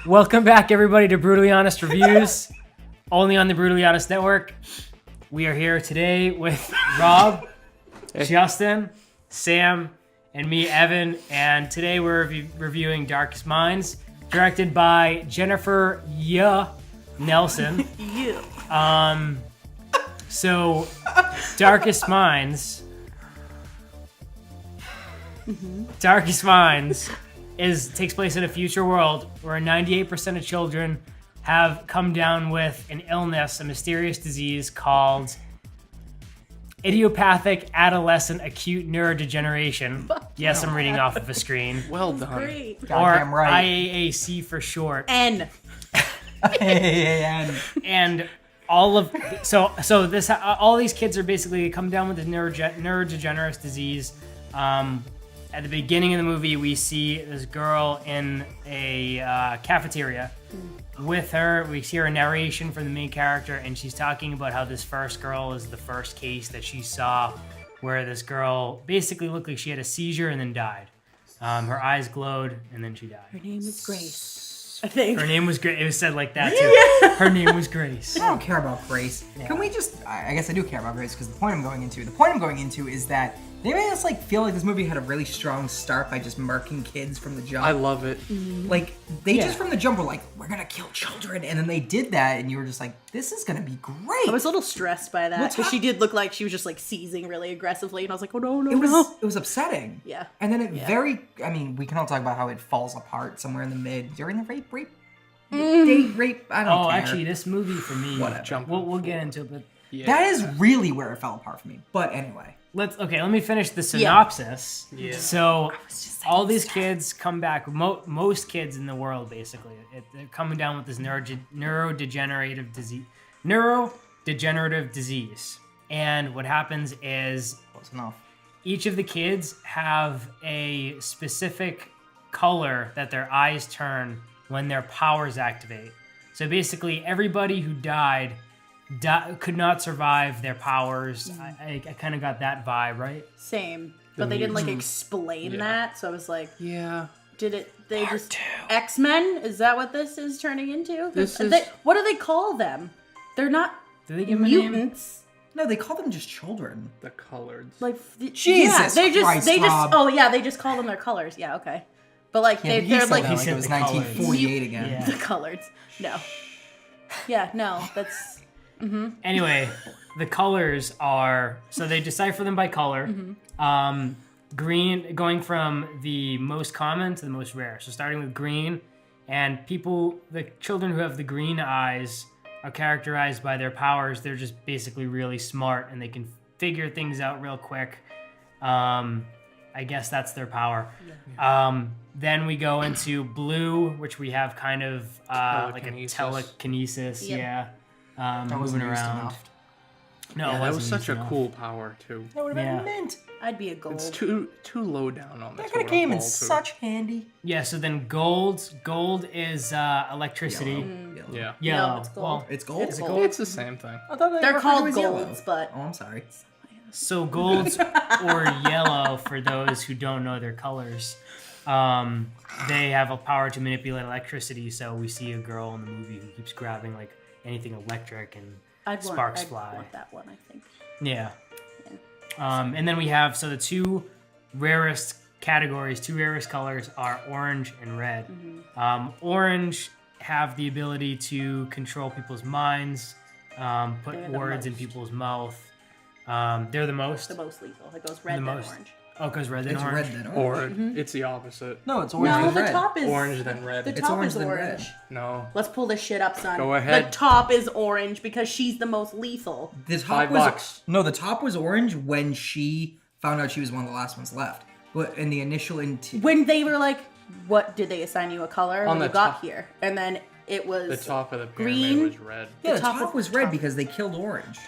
Welcome back, everybody, to Brutally Honest Reviews, only on the Brutally Honest Network. We are here today with Rob, Justin, Sam, and me, Evan, and today we're reviewing Darkest Minds, directed by Jennifer Yuh Nelson. So, Darkest Minds. Darkest Minds takes place in a future world where 98% of children have come down with an illness, a mysterious disease called idiopathic adolescent acute neurodegeneration. Yes, I'm reading off of a screen. Well done. Great. Or right. IAAC for short. N. And all these kids are basically come down with this neurodegenerative disease. At the beginning of the movie, we see this girl in a cafeteria. With her, we hear a narration from the main character, and she's talking about how this first girl is the first case that she saw, where this girl basically looked like she had a seizure and then died. Her eyes glowed, and then she died. Her name is Grace, I think. Her name was Grace. It was said like that, too. Yeah. Her name was Grace. I don't care about Grace. Yeah. Can we just... I guess I do care about Grace, because the point I'm going into is that they made us feel like this movie had a really strong start by just marking kids from the jump. I love it. Like, they just from the jump were like, we're gonna kill children, and then they did that, and you were just like, this is gonna be great. I was a little stressed by that, because she did look like she was just seizing really aggressively, and I was like, oh no. It was upsetting. Yeah. And then we can all talk about how it falls apart somewhere in the mid, during the date rape, I don't care. Actually, this movie for me, we'll get into it, but... Yeah. That is really where it fell apart for me, but anyway. Let me finish the synopsis. Yeah. So, all these kids come back. Most kids in the world, basically, they're coming down with this neurodegenerative disease. And what happens is, close enough, each of the kids have a specific color that their eyes turn when their powers activate. So basically, everybody who died could not survive their powers. I kind of got that vibe, right? Same. But they didn't explain that, so I was like, yeah. X-Men? Is that what this is turning into? What do they call them? They're not mutants. No, they call them just children. The coloreds. Jesus Christ, they just call them their colors. Yeah, okay. But they're like it was 1948 again. Yeah. The coloreds. No. Yeah, no, that's... Mm-hmm. Anyway, the colors are... So they decipher them by color. Mm-hmm. Green, going from the most common to the most rare. So starting with green, and the children who have the green eyes are characterized by their powers. They're just basically really smart, and they can figure things out real quick. I guess that's their power. Yeah. Then we go into blue, which we have kind of like a telekinesis. Yep. Yeah. Moving around. No, that was such a cool power too. That would have been mint. I'd be a gold. It's too low down on this. That could have came in such handy. Yeah. So then gold is electricity. Yeah. Yellow. No, it's gold. Well, it's gold. It's gold. It's the same thing. I thought they're called golds, yellow. but I'm sorry. So golds or yellow, for those who don't know their colors, they have a power to manipulate electricity. So we see a girl in the movie who keeps grabbing anything electric, and sparks fly. I want that one, I think. Yeah. And then we have, the two rarest colors are orange and red. Mm-hmm. Orange have the ability to control people's minds, put words in people's mouth. They're the most lethal. It goes red then orange. Oh, it goes red then orange? Red then orange. Or it's the opposite. No, it's orange then red. The top is... Orange then red. The top is orange. No. Let's pull this shit up, son. Go ahead. The top is orange because she's the most lethal. The top $5. The top was orange when she found out she was one of the last ones left. But in the initial... when they were like, what, did they assign you a color when you got here? And then it was the top of the pyramid pyramid was red. Yeah, the top was red because they killed orange.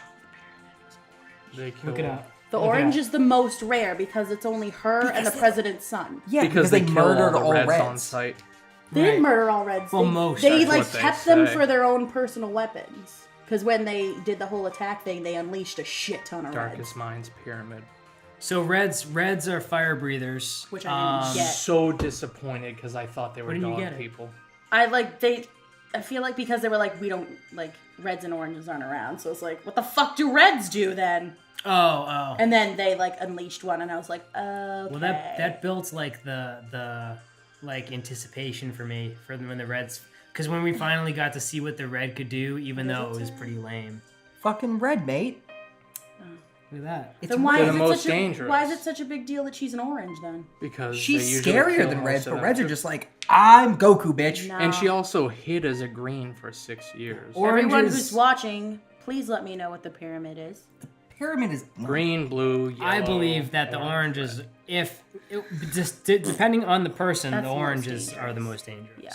Look it up. The orange is the most rare because it's only her and the president's son. Yeah, because they murdered all reds reds on sight. They didn't murder all reds. Well, most. They kept them for their own personal weapons. Because when they did the whole attack thing, they unleashed a shit ton of Darkest Minds pyramid. So reds are fire breathers. Which I didn't get. So disappointed because I thought they were dog people. I feel like because they were like, we don't, like, reds and oranges aren't around. So it's like, what the fuck do reds do then? Oh. And then they, like, unleashed one, and I was like, okay. Well, that built, like, the like, anticipation for me for when the reds... Because when we finally got to see what the red could do, even though it was pretty lame. Fucking red, mate. Look at that. Then why They're is the it most such dangerous. why is it such a big deal that she's an orange then? Because she's they usually scarier kill than most reds, of but them. reds are just like, I'm Goku, bitch. No. And she also hid as a green for 6 years. Everyone Oranges- who's watching, please let me know what the pyramid is. Pyramid is Green, blue, yellow. I believe that the oranges, depending on the person, That's the the most oranges dangerous. are the most dangerous. Yeah.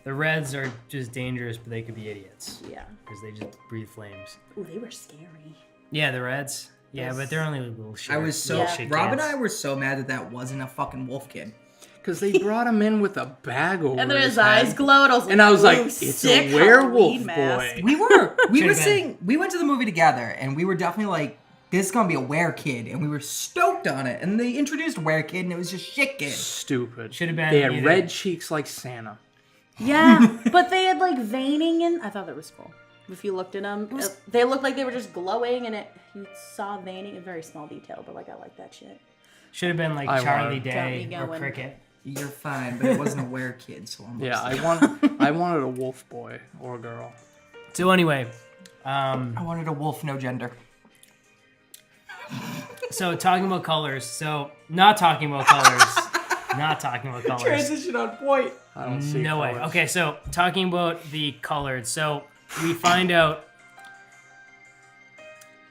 The reds are just dangerous, but they could be idiots. Yeah. Because they just breathe flames. Ooh, they were scary. Yeah, the reds. Yeah, Yes. but they're only little shit. I was so Yeah. shit Rob and cans. I were so mad that wasn't a fucking wolf kid. Because they brought him in with a bag over And then his head. eyes glowed. And I was like, ooh, it's sick a werewolf Halloween mask. boy. We were Should've we went to the movie together, and we were definitely like, this is gonna be a were kid, and we were stoked on it. And they introduced were kid, and it was just shit kid. Stupid. Should've been They had either- red cheeks like Santa. Yeah, but they had like veining, and I thought that was cool. If you looked at them, they looked like they were just glowing, and you saw veining. A very small detail, but like I like that shit. Should have been like I Charlie wanted- Got me Day or going. Cricket. You're fine, but it wasn't a were kid, so I'm Yeah, upset. I wanted a wolf boy or a girl. So anyway, I wanted a wolf, no gender. so talking about colors. So not talking about colors. Not talking about colors. Transition on point. I don't see No way. colors. Okay, so talking about the colored. So we find out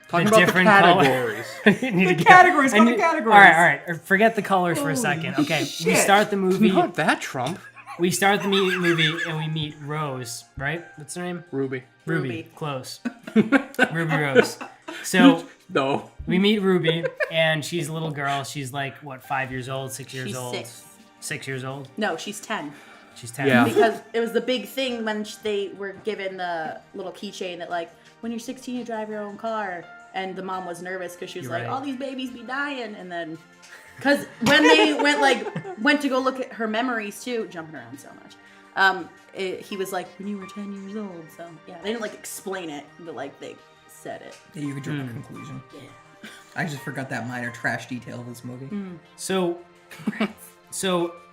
Talking the about the different color- categories. Categories, I go to need- categories. All right. Forget the colors for a second. Okay, we shit. start the movie. Not that Trump. We start the movie and we meet Rose. Right? What's her name? Ruby. Ruby. Close. Ruby Rose. So No. we meet Ruby, and she's a little girl. She's like what, 5 years old, 6 years She's old, 6. 6 years old. No, she's 10. She's 10. Yeah. Because it was the big thing when they were given the little keychain that like, when you're 16, you drive your own car. And the mom was nervous because she was You're like, right. all these babies be dying. And then, because when they went to go look at her memories too, jumping around so much, he was like, when you were 10 years old. So yeah, they didn't like explain it, but like they said it. Yeah, you could draw a conclusion. Yeah. I just forgot that minor trash detail of this movie. So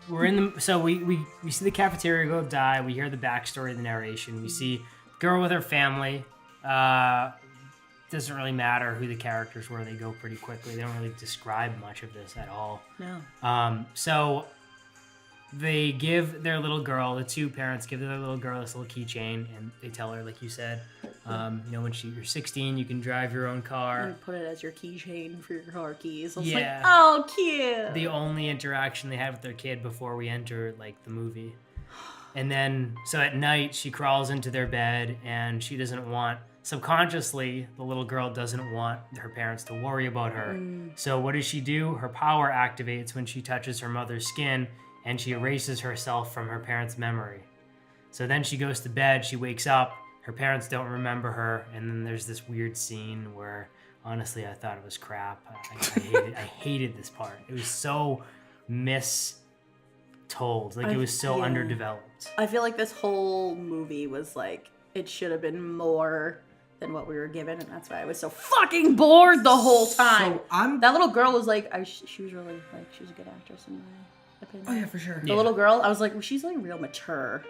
we're in the. So we see the cafeteria go die. We hear the backstory of the narration. We see girl with her family. Doesn't really matter who the characters were. They go pretty quickly. They don't really describe much of this at all. No. So they give their little girl, the two parents give their little girl this little keychain, and they tell her, like you said, when you're 16, you can drive your own car. And put it as your keychain for your car keys. I was Yeah. like, oh, cute. The only interaction they had with their kid before we enter like the movie. And then so at night she crawls into their bed, and she doesn't want, subconsciously the little girl doesn't want her parents to worry about her. So what does she do? Her power activates when she touches her mother's skin, and she erases herself from her parents' memory. So then she goes to bed, she wakes up, her parents don't remember her, and then there's this weird scene where honestly I thought it was crap. I hated this part. It was so told. Like it was so yeah. underdeveloped. I feel like this whole movie was like, it should have been more than what we were given, and that's why I was so fucking bored the whole time. So I'm. That little girl was like, she was really like, she was a good actress in my opinion. Oh yeah, for sure. The little girl, I was like, well, she's like real mature.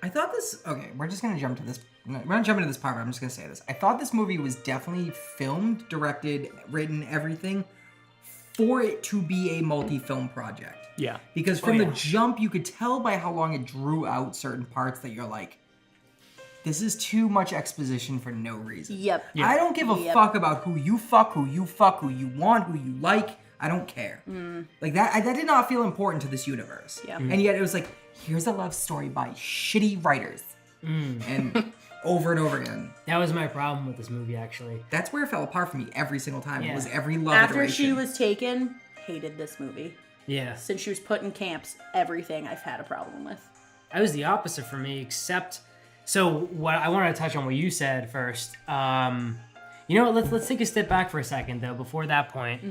I thought this. Okay, we're just gonna jump to this. We're not jumping to this part, but I'm just gonna say this. I thought this movie was definitely filmed, directed, written, everything for it to be a multi-film project. Yeah. Because from the jump, you could tell by how long it drew out certain parts that you're like, this is too much exposition for no reason. Yep. I don't give a fuck about who you fuck, who you want, who you like. I don't care. Like that did not feel important to this universe. Yep. And yet it was like, here's a love story by shitty writers. And over and over again. That was my problem with this movie, actually. That's where it fell apart for me every single time. Yeah. It was every love After iteration. she was taken, hated this movie. Yeah. Since she was put in camps, everything I've had a problem with. That was the opposite for me, except... So, what I wanted to touch on what you said first. You know what? Let's take a step back for a second though. Before that point,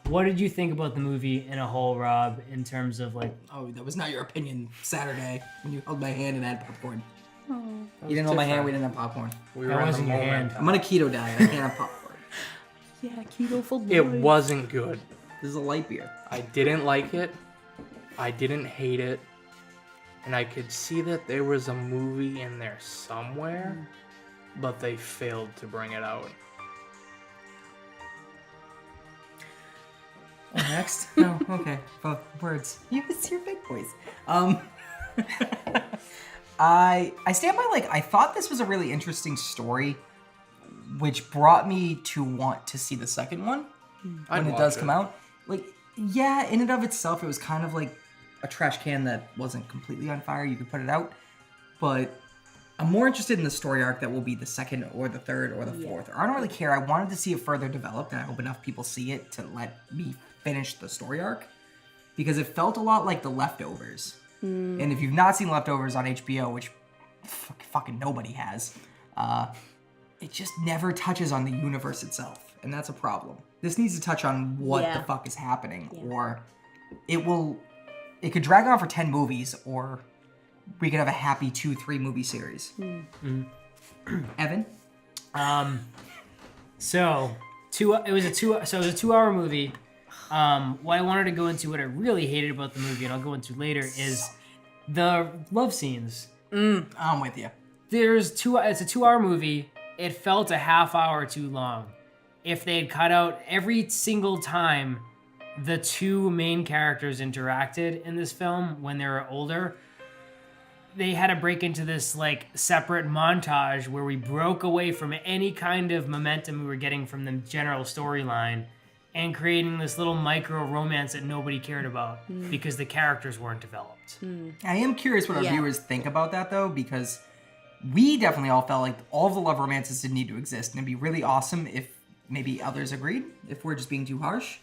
what did you think about the movie in a whole, Rob? In terms of like, Oh, that was not your opinion Saturday when you held my hand and had popcorn. Oh. You didn't hold my hand. We didn't have popcorn. We That were in the wasn't your moment. hand. I'm on a keto diet. I can't have popcorn. Yeah, keto for boys. It wasn't good. This is a light beer. I didn't like it. I didn't hate it. And I could see that there was a movie in there somewhere, but they failed to bring it out. Oh, next? No, okay. Both words. Use your big voice. I stand by, like, I thought this was a really interesting story, which brought me to want to see the second one when it does come out. Like, yeah, in and of itself, it was kind of like a trash can that wasn't completely on fire. You could put it out. But I'm more interested in the story arc that will be the second or the third or the fourth. Or I don't really care. I wanted to see it further developed, and I hope enough people see it to let me finish the story arc. Because it felt a lot like The Leftovers. And if you've not seen Leftovers on HBO, which fucking nobody has, it just never touches on the universe itself. And that's a problem. This needs to touch on what the fuck is happening. Or it could drag on for 10 movies, or we could have a happy 2-3 movie series. Evan? So it was a 2-hour movie. What I wanted to go into, what I really hated about the movie, and I'll go into later, is the love scenes. I'm with you. It's a 2-hour movie. It felt a half hour too long. If they had cut out every single time the two main characters interacted in this film when they were older, they had to break into this like separate montage where we broke away from any kind of momentum we were getting from the general storyline and creating this little micro romance that nobody cared about because the characters weren't developed. I am curious what our viewers think about that, though, because we definitely all felt like all of the love romances didn't need to exist, and it'd be really awesome if maybe others agreed, if we're just being too harsh.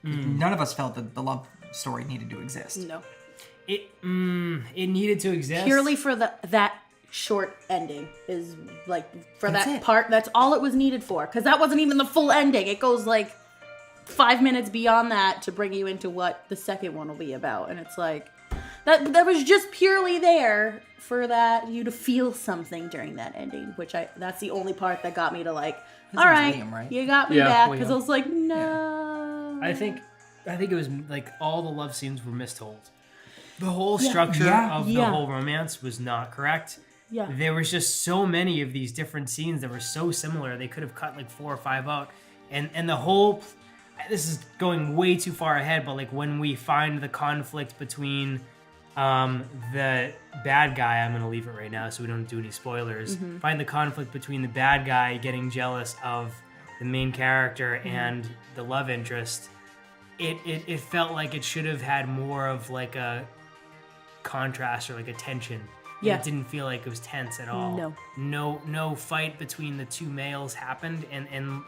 None of us felt that the love story needed to exist. No. It needed to exist Purely for that short ending is like for That's that it. part. That's all it was needed for, because that wasn't even the full ending. It goes like 5 minutes beyond that to bring you into what the second one will be about, and it's like that was just purely there for that you to feel something during that ending, that's the only part that got me to like, His all name's right, Liam, right? you got me Yeah, back, because Liam. I was like, no. I think it was like all the love scenes were mistold. The whole structure of the whole romance was not correct. Yeah. There was just so many of these different scenes that were so similar. They could have cut like 4 or 5 out. And the whole, this is going way too far ahead, but like when we find the conflict between the bad guy, I'm going to leave it right now so we don't do any spoilers. Find the conflict between the bad guy getting jealous of the main character and the love interest. It felt like it should have had more of like a contrast or like a tension. Yeah. It didn't feel like it was tense at all. No fight between the two males happened, and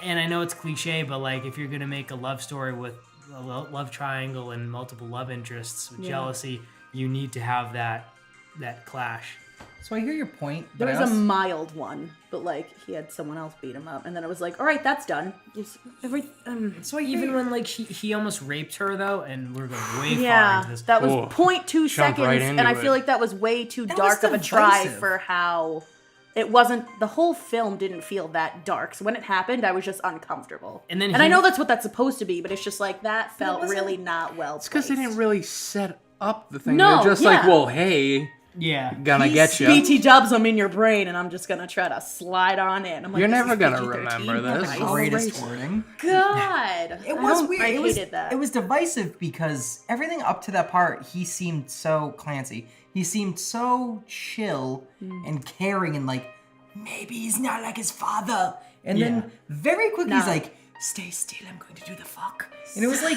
I know it's cliche, but like if you're gonna make a love story with a love triangle and multiple love interests with jealousy, you need to have that clash. So I hear your point, There but was a mild one, but like he had someone else beat him up, and then it was like, all right, that's done. So even when like he almost raped her though, and we're going way far Yeah, into this. that was Whoa. 0.2 Jumped seconds, right and into I it. feel like that was way too That dark was of a try divisive. for how it wasn't. The whole film didn't feel that dark, so when it happened, I was just uncomfortable. And then I he- know that's what that's supposed to be, but it's just like that felt wasn't- really not well. It's because they didn't really set up the thing. No, They're just like, yeah. well, hey, Yeah. gonna get you. BT dubs them in your brain, and I'm just gonna try to slide on in. I'm like, You're this never is gonna PG-13. remember this. Nice. greatest wording. God, It was weird. I It was, hated that. It was divisive because everything up to that part, he seemed so Clancy. He seemed so chill and caring and like, maybe he's not like his father. And then very quickly he's Nah. like, stay still, I'm going to do the fuck. And it was like,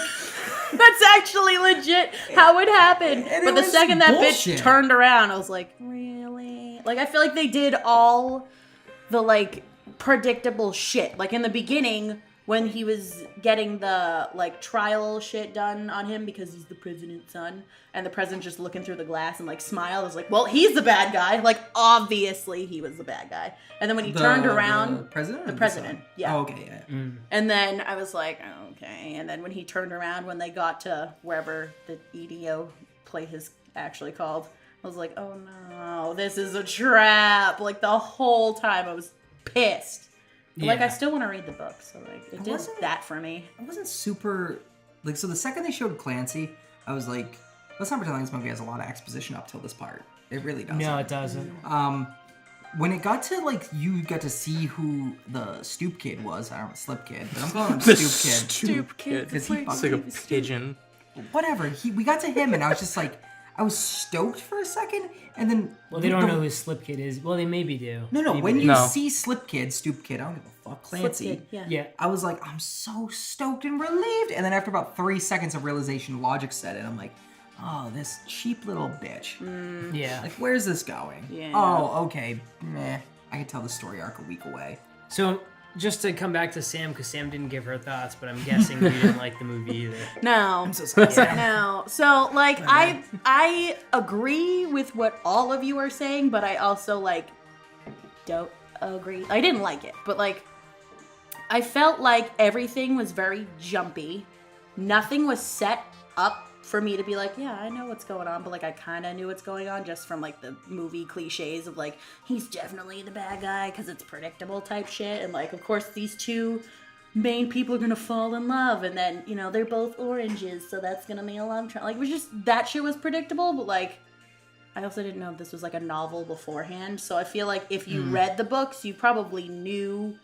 That's actually legit how it happened. And But it the was second that bullshit. bitch turned around, I was like, really? Like, I feel like they did all the, like, predictable shit. Like, in the beginning, when he was getting the like trial shit done on him because he's the president's son, and the president just looking through the glass and like smiled. I was like, well, he's the bad guy. Like obviously he was the bad guy. And then when he turned around, the president, the president, yeah. Oh, okay, yeah. And then I was like, okay. And then when he turned around, when they got to wherever the EDO play is actually called, I was like, oh no, this is a trap. Like the whole time I was pissed. But, like I still want to read the book, so like it did that for me. I wasn't super like, so the second they showed Clancy, I was like, let's not pretend like this movie has a lot of exposition up till this part. It really doesn't. No, it doesn't. When it got to like, you got to see who the Stoop Kid was. I don't know, Slip Kid, but I'm calling him Stoop Kid. Stoop Kid. Because he It's like a pigeon. whatever. We got to him, and I was just like, I was stoked for a second, and then Well, they don't know who Slip Kid is. Well, they maybe do. No, Maybe when they you do. see Slip Kid, Stoop Kid, I don't give a fuck, Clancy. Slip Kid, Yeah. I was like, I'm so stoked and relieved. And then after about 3 seconds of realization, logic set in. I'm like, oh, this cheap little bitch. Yeah. Like, where's this going? Yeah. Oh, okay. Meh. I can tell the story arc a week away. So, just to come back to Sam, because Sam didn't give her thoughts, but I'm guessing you didn't like the movie either. No. I'm so sorry. Sam. No. So like I agree with what all of you are saying, but I also like don't agree. I didn't like it, but like I felt like everything was very jumpy. Nothing was set up for me to be like, yeah, I know what's going on, but like I kind of knew what's going on just from like the movie cliches of like he's definitely the bad guy because it's predictable type shit, and like of course these two main people are gonna fall in love, and then you know they're both oranges, so that's gonna be a love triangle. Like it was just that shit was predictable, but like I also didn't know this was like a novel beforehand, so I feel like if you read the books, you probably knew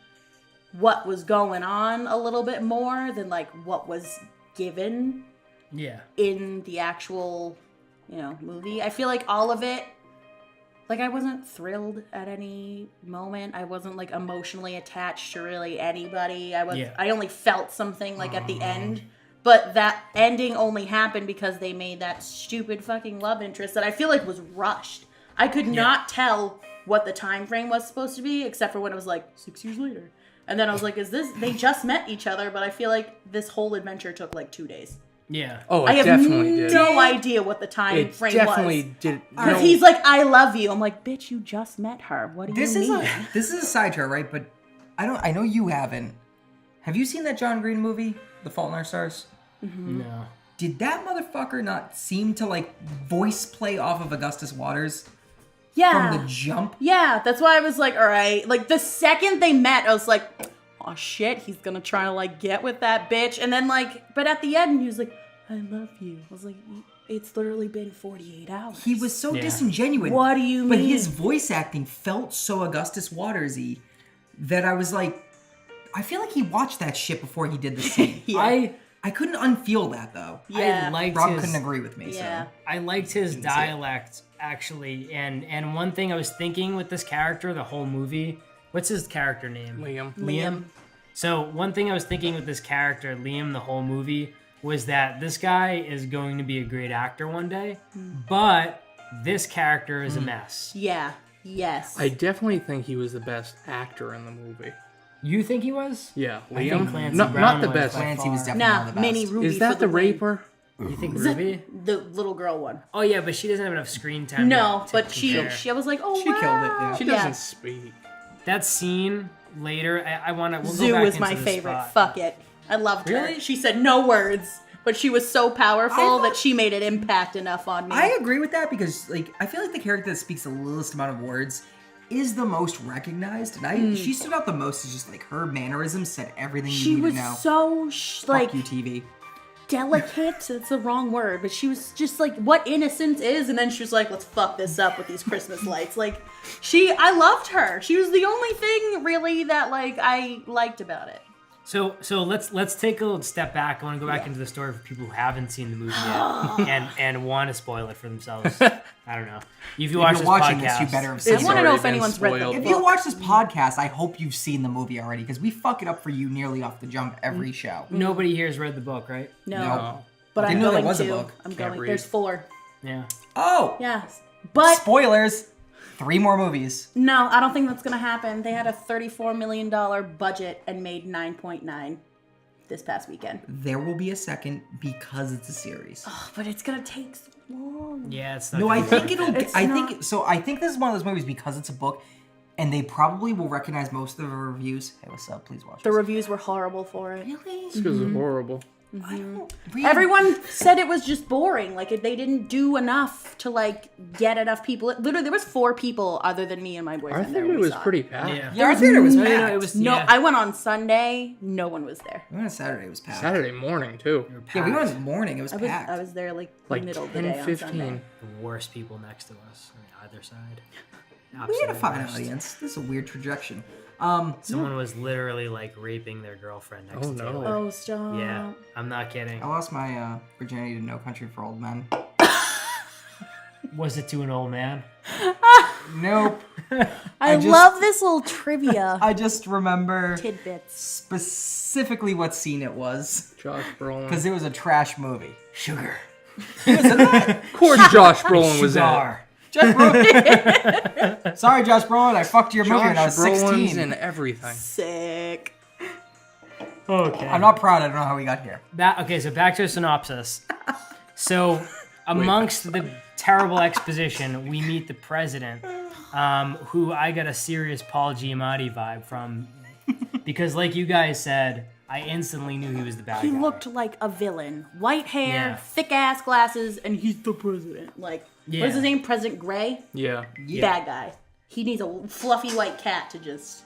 what was going on a little bit more than like what was given Yeah. in the actual, you know, movie. I feel like all of it, like I wasn't thrilled at any moment. I wasn't like emotionally attached to really anybody. I only felt something like at the end, but that ending only happened because they made that stupid fucking love interest that I feel like was rushed. I could not tell what the time frame was supposed to be except for when it was like 6 years later. And then I was like, they just met each other, but I feel like this whole adventure took like 2 days. Yeah. Oh, it I have definitely did. no idea what the time It frame definitely was. did. Because he's like, I love you. I'm like, bitch, you just met her. What do you mean? This is a sidetrack, right? But I know you haven't. Have you seen that John Green movie, The Fault in Our Stars? No. Did that motherfucker not seem to like voice play off of Augustus Waters Yeah. from the jump? Yeah, that's why I was like, all right. Like, the second they met, I was like, oh shit, he's gonna try to like get with that bitch. And then like, but at the end, he was like, I love you. I was like, it's literally been 48 hours. He was so Yeah. disingenuous. What do you But mean? his voice acting felt so Augustus Waters-y that I was like, I feel like he watched that shit before he did the scene. Yeah. I couldn't unfeel that though. Yeah. I liked Rob his, couldn't agree with me. Yeah. So I liked his Didn't see it. dialect actually, and one thing I was thinking with this character the whole movie. What's his character name? Liam. So one thing I was thinking with this character, Liam, the whole movie, was that this guy is going to be a great actor one day, but this character is a mess. Yeah. Yes. I definitely think he was the best actor in the movie. You think he was? Yeah, I think Liam. Clancy Not Brown the was best. by Clancy was far. definitely one Nah, of the Minnie best. Ruby. Is that for the win. raper? You think Ruby? The little girl one. Oh yeah, but she doesn't have enough screen time. No, to but compare. she was like, oh, She killed it, yeah. She Yeah. doesn't speak. That scene later, I want to. We'll go Zoo back was into my this favorite. spot. Fuck it. I loved her. Really? She said no words, but she was so powerful I thought- that she made an impact enough on me. I agree with that because like I feel like the character that speaks the littlest amount of words is the most recognized, and she stood out the most. Is just like her mannerisms said everything she you need was to know. so Fuck you, TV. delicate. That's the wrong word, but she was just like what innocence is, and then she was like, let's fuck this up with these Christmas lights. Like I loved her. She was the only thing really that like I liked about it. So let's take a little step back. I want to go back into the story for people who haven't seen the movie yet and want to spoil it for themselves. I don't know. If you watch If this you're watching podcast, this, you better have I seen It's it. want to know already if been anyone's read the spoiled. If book. you watch this podcast, I hope you've seen the movie already because we fuck it up for you nearly off the jump every show. nobody here has read the book, right? No, No. but Didn't I'm know there going was a to. book. I'm Can't going. read. There's 4. Yeah. Oh, Yes, but spoilers! 3 more movies. no, I don't think that's gonna happen. They had a $34 million budget and made 9.9. this past weekend. There will be a second because it's a series. Oh, but it's gonna take so long. Yeah, it's not No, I gonna think be- it'll. It's I not- think so. I think this is one of those movies because it's a book, and they probably will recognize most of the reviews. Hey, what's up? Please watch. The this. reviews were horrible for it. Really? It's because it's horrible. I don't really- Everyone said it was just boring. Like they didn't do enough to like get enough people. Literally, there was 4 people other than me and my I boyfriend. think there when it we was saw pretty packed. Yeah. Yeah, our theater was No, packed. no, it was No, yeah. I went on Sunday. No one was there. We went on Saturday. It was packed. Saturday morning too. We were Yeah, we packed. went in the morning. It was I was packed. I was there like, Like middle of the 10, day on 15. Sunday. The worst people next to us on either side. We had a Absolute fine worst. audience. This is a weird trajectory. Someone was literally like raping their girlfriend next Oh, to no. Taylor. Oh, stop. Yeah, I'm not kidding. I lost my virginity to No Country for Old Men. Was it to an old man? Nope. I just- love this little trivia I just remember tidbits. specifically what scene it was Josh Brolin. because it was a trash movie. Sugar. Of course, Josh Brolin was in it. Sugar. Josh Brolin. Sorry, Josh Brolin. I fucked your movie when I Josh was Brolin's 16. in everything. Sick. Okay. I'm not proud. I don't know how we got here. Okay, so back to a synopsis. So, amongst the terrible exposition, we meet the president, who I got a serious Paul Giamatti vibe from, because like you guys said, I instantly knew he was the bad He guy. looked like a villain. White hair, Yeah. thick ass glasses, and he's the president. Like, Yeah. what is his name? President Gray? Yeah. Bad guy. He needs a fluffy white cat to just,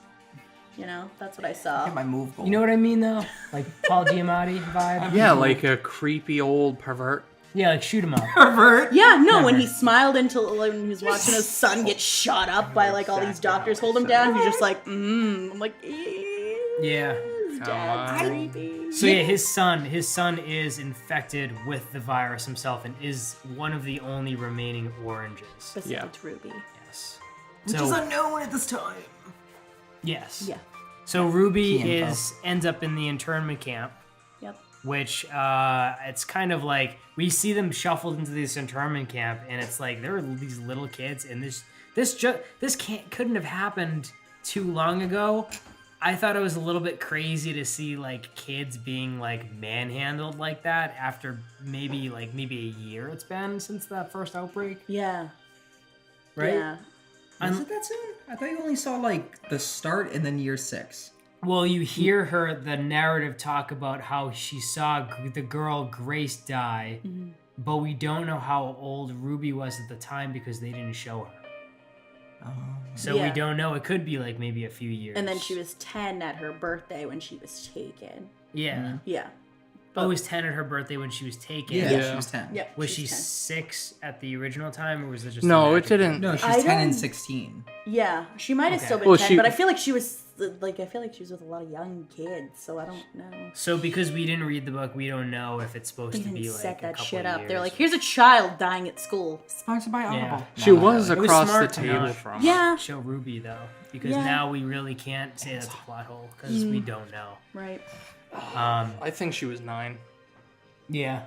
that's what I saw. Get my move goal. You know what I mean, though? Like Paul Giamatti vibe. Yeah, like a creepy old pervert. Yeah, like shoot him up. pervert. Yeah, no, when he smiled until when he was watching his son get shot up by like all these doctors hold him down, he's just like, I'm like, Yeah. Dad's creepy. So yeah, his son is infected with the virus himself and is one of the only remaining oranges. Besides Ruby. Yes. Which is unknown at this time. Yes. Yeah. So Ruby Key info. ends up in the internment camp, Yep. which it's kind of like we see them shuffled into this internment camp, and it's like there are these little kids, and this couldn't have happened too long ago. I thought it was a little bit crazy to see like kids being like manhandled like that after maybe a year it's been since that first outbreak, Yeah. right? Yeah. Was it that soon? I thought you only saw like the start and then year 6. Well, you hear the narrative talk about how she saw the girl Grace die, but we don't know how old Ruby was at the time because they didn't show her. So Yeah. we don't know. It could be like maybe a few years. And then she was 10 at her birthday when she was taken. Yeah. Yeah. Oh, it was 10 at her birthday when she was taken. Yeah, Yeah. she was 10. Yep. Was she 10. 6 at the original time, or was it just No, the it magic didn't. No, she I was 10 and don't- 16. Yeah. She might have Okay. still been Well, 10, she- but I feel like she was with a lot of young kids, so I don't know. So because we didn't read the book, we don't know if it's supposed They to be didn't like set a that couple shit of up. years. They're like, here's a child dying at school. Sponsored by Audible. Yeah. She No, not was really. was across the smart to table not- from her. Yeah. show Ruby though, because Yeah. now we really can't say that's a plot hole because we don't know. Right. I think she was 9 Yeah.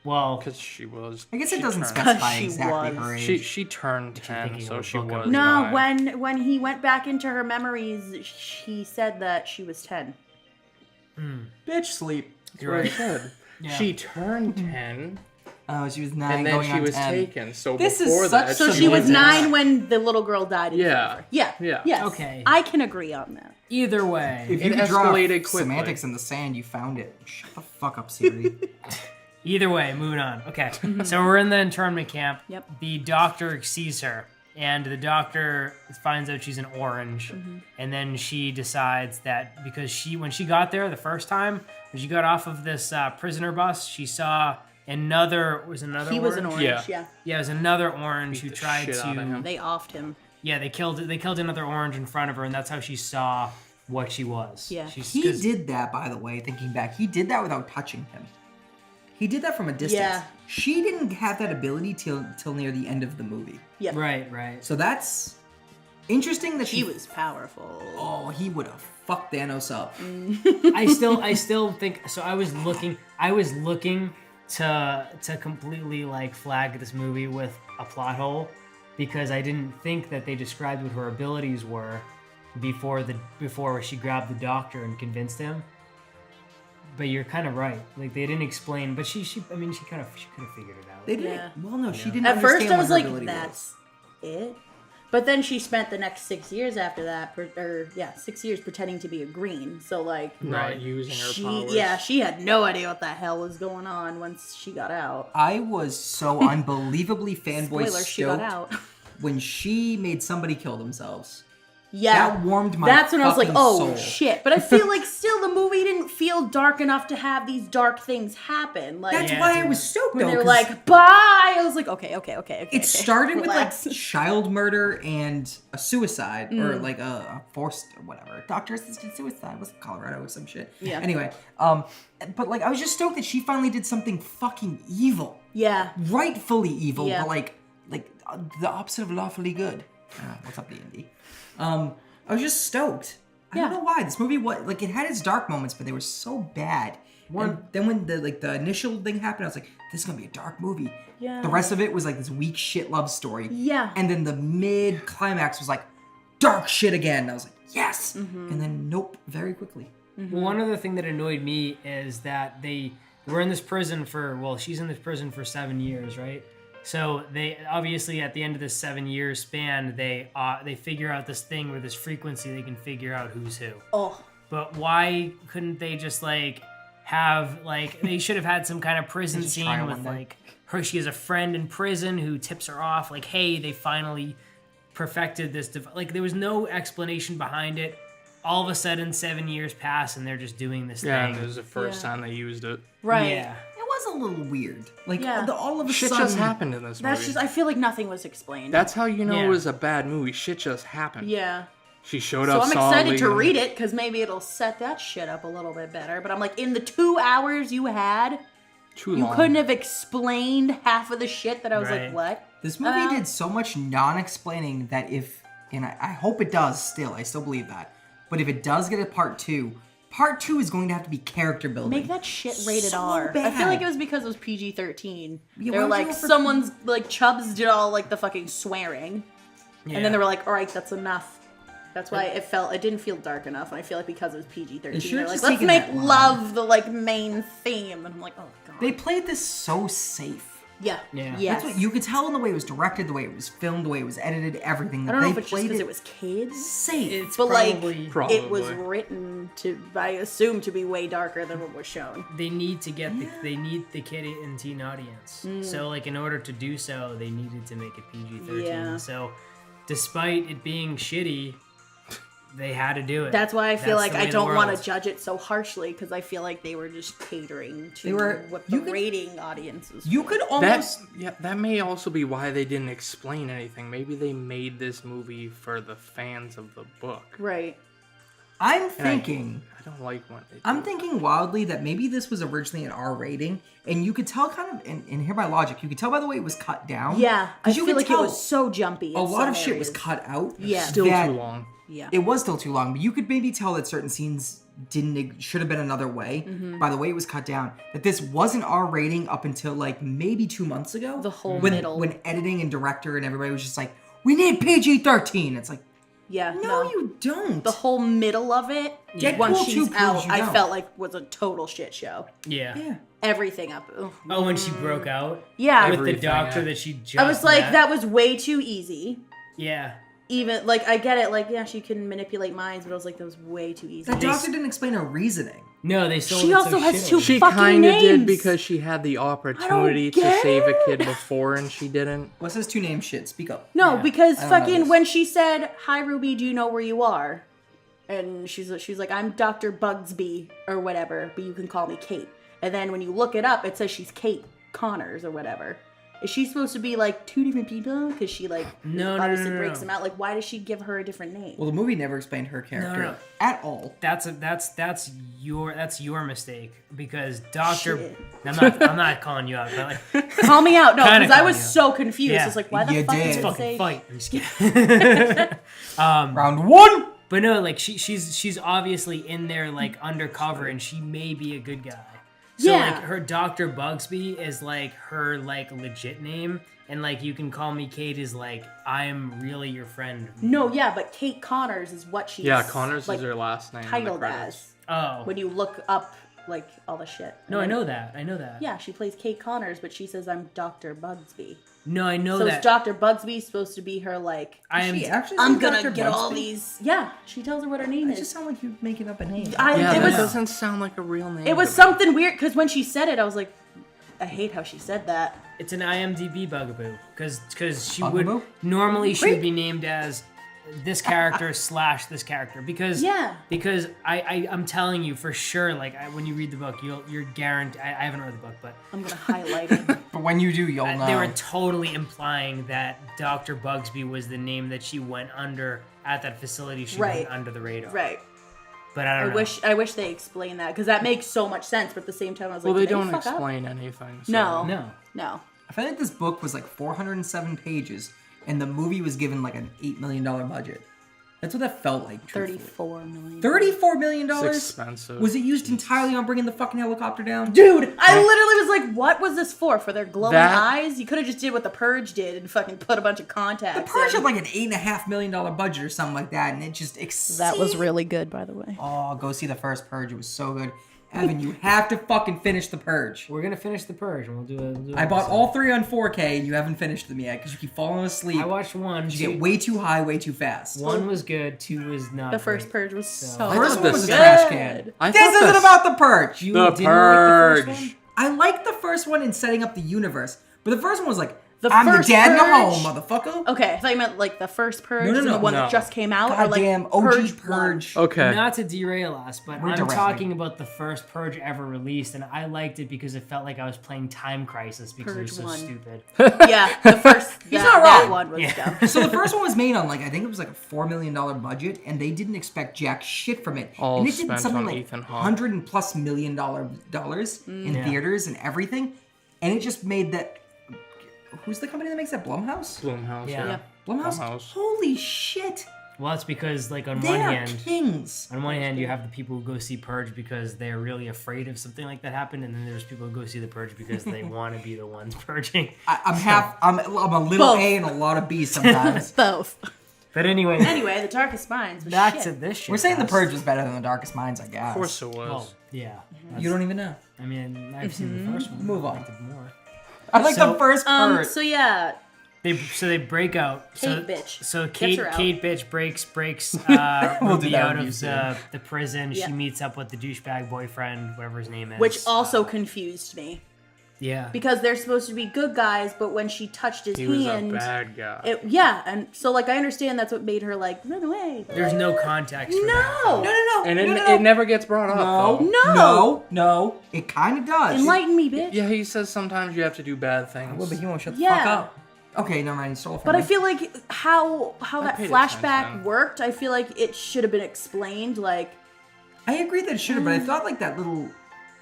Well, because she was. I guess it she doesn't turned- specify She exactly was. her age. She turned you're 10, thinking so of a she book was. of- No, 9. when he went back into her memories, he said that she was 10. Bitch sleep. That's what I right. said. Yeah. She turned 10, Oh, she was 9 and then going she on was 10. taken. So This is before such- that, So She she was was 9 when the little girl died. In Yeah. front of her. Yeah. Yeah. Yes. Okay. I can agree on that. either way, If you It could draw escalated quickly. semantics in the sand, you found it. Shut the fuck up, Siri. either way, moving on. Okay, so we're in the internment camp. Yep. The doctor sees her, and the doctor finds out she's an orange, and then she decides that because when she got there the first time, when she got off of this prisoner bus, she saw another He was an orange. Yeah. Yeah. Yeah, it was another orange Beat who the tried shit out of to. him. They offed him. Yeah, they killed another orange in front of her, and that's how she saw what she was. Yeah. She's, He 'cause- did that, by the way, thinking back. He did that without touching him. He did that from a distance. Yeah. She didn't have that ability till near the end of the movie. Yep. Right. So that's interesting that She was powerful. Oh, he would have fucked Thanos up. I still think so. I was looking to completely like flag this movie with a plot hole because I didn't think that they described what her abilities were before she grabbed the doctor and convinced him. But you're kind of right. Like they didn't explain, but she could have figured it out. They didn't. Yeah. Well, no, she didn't. At first, I understand was what her like, ability "That's it." But then she spent the next 6 years after that, 6 years pretending to be a green. So like, Not using her powers. yeah, she had no idea what the hell was going on once she got out. I was so unbelievably fanboy Spoiler, she got stoked out. when she made somebody kill themselves. Yeah, That warmed my That's when I was like, fucking "Oh soul. shit!" But I feel like still the movie didn't feel dark enough to have these dark things happen. Like That's Yeah, why I dude. was stoked when though. they were 'cause like, "Bye," I was like, "Okay." it started with relax. like child murder and a suicide Mm. or like a forced whatever doctor assisted suicide. Was it Colorado or some shit? Yeah. Anyway, but like I was just stoked that she finally did something fucking evil, Yeah, rightfully evil, Yeah. but like the opposite of lawfully good. What's up, D&D? I was just stoked. I don't Yeah. know why this movie. What it had its dark moments, but they were so bad. And then when the initial thing happened, I was like, this is gonna be a dark movie. Yeah. The rest of it was like this weak shit love story. Yeah. And then the mid climax was like dark shit again. I was like, yes. Mm-hmm. And then nope, very quickly. One other thing that annoyed me is that they were in this prison she's in this prison for 7 years, right? So they obviously at the end of this 7 year span, they figure out this thing with this frequency they can figure out who's who. Oh, But why couldn't they just have they should have had some kind of prison Just scene try with one day. her? She has a friend in prison who tips her off like, hey, they finally perfected this. There was no explanation behind it. All of a sudden, 7 years pass and they're just doing this Yeah, thing. and it was the first Yeah. time they used it. right. Yeah. It was a little weird. Like Yeah. all of a Shit sudden, just happened in this movie. That's just. I feel like nothing was explained. That's how you know Yeah. it was a bad movie. Shit just happened. yeah. She showed So up I'm excited to solidly. read it because maybe it'll set that shit up a little bit better. But I'm like, in the 2 hours you had, Too you long. couldn't have explained half of the shit that I was Right. like, what? this movie did so much non-explaining that and I hope it does still. I still believe that. But if it does get a part 2 is going to have to be character building. Make that shit rated So R. I bad. feel like it was because it was PG-13. Yeah, They're why would like, you go for someone's like Chubbs did all like the fucking swearing, Yeah. and then they were like, all right, that's enough. That's why it didn't feel dark enough, and I feel like because it was PG-13, should've they're like, just let's taken make that line. love the like main theme, and I'm like, oh god. They played this so safe. Yeah. Yeah. Yes. That's what you could tell in the way it was directed, the way it was filmed, the way it was edited, everything. I don't know they if it's just played because it was kids. safe. It's But, like, probably It was written to, I assume, to be way darker than what was shown. they need to get they need the kid and teen audience. So in order to do so, they needed to make it PG-13. Yeah. So despite it being shitty, they had to do it. That's why I feel That's like the I way the don't want to world- judge it so harshly, because I feel like they were just catering to They were- what the you could- rating audiences. You could almost. That may also be why they didn't explain anything. Maybe they made this movie for the fans of the book. Right. I'm And thinking. I don't like when they do I'm that. thinking wildly that maybe this was originally an R rating, and you could tell kind of in Here by Logic, you could tell by the way it was cut down. Yeah. I 'Cause you feel could like it tell was so jumpy. a in lot some of shit was areas. cut out. Yeah. Still that- too long. Yeah. It was still too long, but you could maybe tell that certain scenes should have been another way Mm-hmm. by the way it was cut down. That this was an R rating up until like maybe 2 months ago. The whole when, middle. when editing and director and everybody was just like, we need PG-13. It's like, Yeah. no, you don't. The whole middle of it, Deadpool once 2 she's proves out, you I don't. felt like was a total shit show. Yeah. Yeah. Everything up. Ugh. Oh, when she broke out Yeah. with the Everything, doctor yeah. that she just I was like, met. that was way too easy. Yeah. Even like I get it, like yeah, she can manipulate minds, but I was like, that was way too easy. That doctor didn't explain her reasoning. No, they sold She it also so has shittily. two She fucking kind of did names. because she had the opportunity to get save a it. kid before and she didn't. What's his 2 name shit? Speak up. No, Yeah. because I don't know fucking this. when she said, "Hi Ruby, do you know where you are?" and she's like, "I'm Dr. Bugsby or whatever, but you can call me Kate." And then when you look it up, it says she's Kate Connors or whatever. Is she supposed to be like 2 different people? Because she like No, obviously no. breaks them out. Like, why does she give her a different name? Well, the movie never explained her character No. at all. That's your mistake because Doctor. Shit. I'm not calling you out, but like Call me out, no, Kinda because I call was me out. so confused. Yeah. It's like, why the You fuck did. did it fucking say? fight. I'm just kidding. Round 1. But no, like she's obviously in there like undercover, and she may be a good guy. So Yeah. like her Dr. Bugsby is like her like legit name, and like you can call me Kate is like I'm really your friend. No, yeah, but Kate Connors is what she's Yeah, Connors like, is her last name. in the titled credits. as. Oh, When you look up like all the shit. No, And I then- know that. I know that. Yeah, she plays Kate Connors, but she says I'm Dr. Bugsby. No, I know So that. is Dr. Bugsby supposed to be her like? I am. She actually I'm said gonna Dr. get all Bugsby? these. Yeah, she tells her what her name It is. just sounds like you're making up a name. It that was doesn't sound like a real name. it was to me. something weird because when she said it, I was like, I hate how she said that. It's an IMDb bugaboo because she Bugaboo? would normally she Right. would be named as this character / this character because I'm telling you for sure, like when you read the book, you're guaranteed. I haven't read the book, but I'm gonna highlight it. But when you do, you'll know. they were totally implying that Dr. Bugsby was the name that she went under at that facility. She Right. went under the radar. Right. But I don't know. I wish they explained that because that makes so much sense. But at the same time, I was Well, like, they did don't fuck up? explain anything. So. No. No. I feel like this book was like 407 pages, and the movie was given like an $8 million budget. That's what that felt like. truthfully. 34 million. $34 million? It's expensive. Was it used entirely on bringing the fucking helicopter down? Dude, I literally was like, what was this for? For their glowing That- eyes? You could have just did what The Purge did and fucking put a bunch of contacts The Purge in. had like an $8.5 million budget or something like that, and it just exceeded. That was really good, by the way. Oh, go see the first Purge. It was so good. Evan, you have to fucking finish the Purge. We're gonna finish the Purge and we'll do a. I bought all three on 4K, and you haven't finished them yet because you keep falling asleep. I watched one. You get way too high, way too fast. One was good. 2 was not. The first great. Purge was so The I first thought one the was a good. trash can. I This thought isn't the- about the Purge. You The didn't like the first Purge. one? I liked the first one in setting up the universe, but the first one was like, The I'm the first dad in the Purge- home, motherfucker. Okay, I thought you meant like the first Purge No, no, and no, the one no. that just came out, or like Goddamn OG Purge. Purge. Okay. Not to derail us, but We're I'm derailing. talking about the first Purge ever released, and I liked it because it felt like I was playing Time Crisis because Purge it was so 1. stupid. Yeah, the first. not that wrong. one was Yeah. dumb. So the first one was made on like I think it was like a $4 million budget, and they didn't expect jack shit from it. All and it did spent something on like Ethan Hawke. $100+ million in Yeah. theaters and everything, and it just made that. Who's the company that makes that? Blumhouse. Blumhouse. Yeah. Yeah. Blumhouse. Blumhouse. Holy shit! Well, that's because, like, on They one are hand, kings. you have the people who go see Purge because they're really afraid of something like that happened, and then there's people who go see the Purge because they want to be the ones purging. I'm a little Both. A and a lot of B sometimes. Both. But anyway, Anyway, the Darkest Minds. Was back shit. to this shit. We're saying the cast. Purge was better than the Darkest Minds, I guess. Of course it was. Well, yeah. You don't even know. I mean, I've seen the first one. Move I on. liked it more. I like So, the first Purge. So yeah, They break out. Kate bitch. So Gets her out. Kate bitch breaks We'll do Ruby that out review of soon. the prison. Yeah. She meets up with the douchebag boyfriend, whatever his name is. which also confused me yeah. because they're supposed to be good guys, but when she touched his He was a hand, bad guy. and so like I understand that's what made her like run away. There's no context for that. No, and no. it never gets brought up. though. no. It kind of does. Enlighten me, bitch. Yeah, he says sometimes you have to do bad things. Well, but he won't shut the Yeah. fuck up. Okay, never mind. He stole it from But me. I feel like how that paid flashback attention. worked, I feel like it should have been explained. Like, I agree that it should have, but I thought like that little.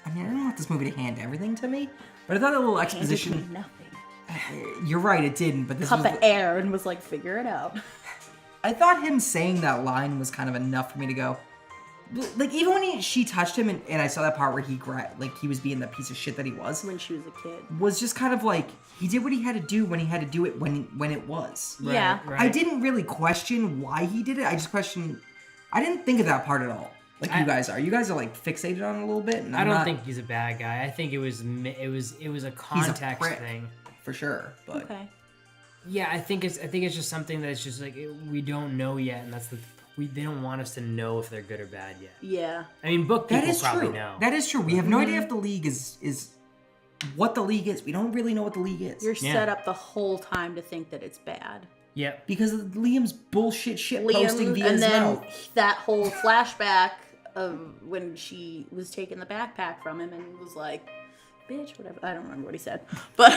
I mean, I don't want this movie to hand everything to me, but I thought that little handed me exposition. nothing. You're right, it didn't. But this Cup was. of air and was like, figure it out. I thought him saying that line was kind of enough for me to go. Like even when she touched him, and I saw that part where he was being the piece of shit that he was When she was a kid. was just kind of like he did what he had to do when he had to do it when it was. Right, Yeah. right. I didn't really question why he did it. I just questioned. I didn't think of that part at all. Like you guys are. You guys are like fixated on it a little bit. And I I'm don't not, think he's a bad guy. I think it was a context prick. thing. for sure. But Okay. Yeah, I think it's just something that's just like we don't know yet, and they don't want us to know if they're good or bad yet. Yeah. I mean, book people that is probably true. know. That is true. We have no idea if the league is what the league is. We don't really know what the league is. You're Yeah. set up the whole time to think that it's bad. Yep. Because of Liam's bullshit shit posting via and his then mouth. that whole flashback of when she was taking the backpack from him and was like, bitch, whatever. I don't remember what he said. But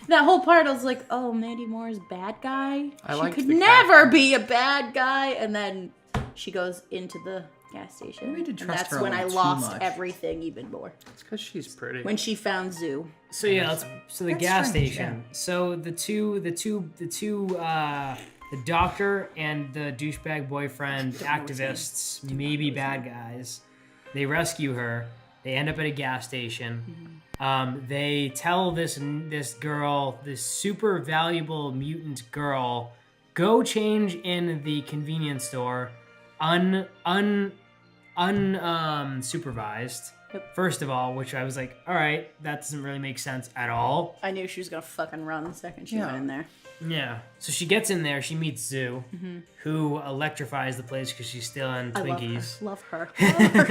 that whole part, I was like, oh, Mandy Moore's bad guy? I She liked could the never character. be a bad guy. And then she goes into the gas station. Maybe to And trust that's her a when I little too lost much. everything even more. It's because she's pretty. When she found Zoo. So yeah, so the That's gas strange, station. So the doctor and the douchebag boyfriend activists, maybe bad guys. They rescue her. They end up at a gas station. They tell this girl, this super valuable mutant girl, go change in the convenience store, unsupervised, First of all, which I was like, all right, that doesn't really make sense at all. I knew she was gonna fucking run the second she went in there. Yeah. So she gets in there, she meets Zoo, who electrifies the place because she's still on Twinkies. Love her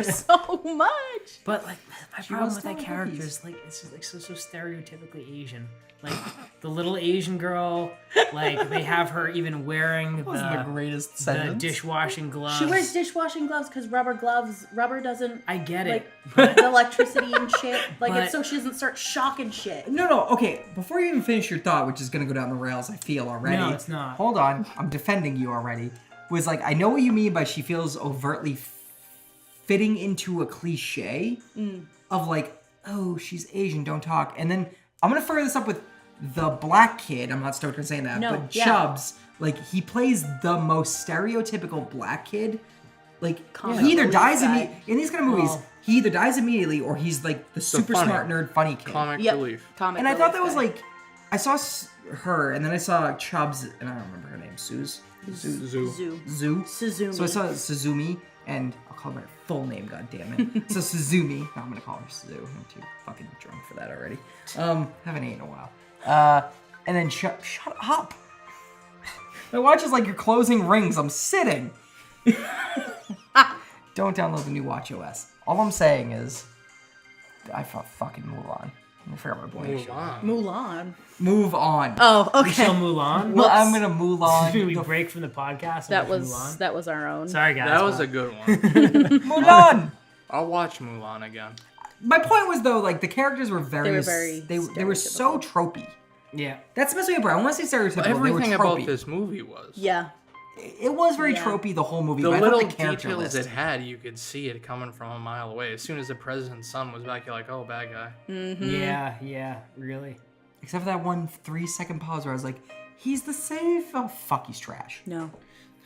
so much. But like my problem was with that still on character Twinkies. is like it's just like so stereotypically Asian. Like the little Asian girl, like they have her even wearing That was the greatest sentence. dishwashing gloves. She wears dishwashing gloves because rubber doesn't I get it. like the electricity and shit. Like But- it's so she doesn't start shocking shit. No, okay. Before you even finish your thought, which is gonna go down the rails, I feel already. No, it's not. Hold on, I'm defending you already. Was like, I know what you mean by she feels overtly fitting into a cliche of like, oh, she's Asian, don't talk. And then I'm gonna further this up with the black kid. I'm not stoked on saying that, No, but yeah. Chubbs, like he plays the most stereotypical black kid. Like Comic he either relief dies guy. in these kind of movies. Well- He either dies immediately or he's like the super funny. smart nerd funny kid. Comic Yep. relief. Comic And I thought that relief was guy. like, I saw her, and then I saw Chubbs, and I don't remember her name, Zoo. Zoo. Suzumi. So I saw Suzumi, and I'll call her her full name, goddammit. So Suzumi, no, I'm gonna call her Suzu. I'm too fucking drunk for that already. Haven't eaten in a while. And then shut up. My watch is like your closing rings. I'm sitting. Don't download the new Watch OS. All I'm saying is, I fucking move on. I forgot my boy. Mulan. Move on. Oh, okay. Michelle Mulan. Well, I'm gonna move on. we break from the podcast. That and was Mulan. that was our own. Sorry guys. That was a good one. Mulan. I'll watch Mulan again. My point was though, like the characters were very, They were very they were so tropey. Yeah. That's the best way to put it. I want to say stereotypical. Everything they were about tropey. this movie was. Yeah. It was very Yeah. tropey the whole movie. The but I little thought the character details list. it had, you could see it coming from a mile away. As soon as the president's son was back, you're like, oh, bad guy. Yeah, really. Except for that one 3-second pause where I was like, he's the safe. Oh fuck, he's trash. No.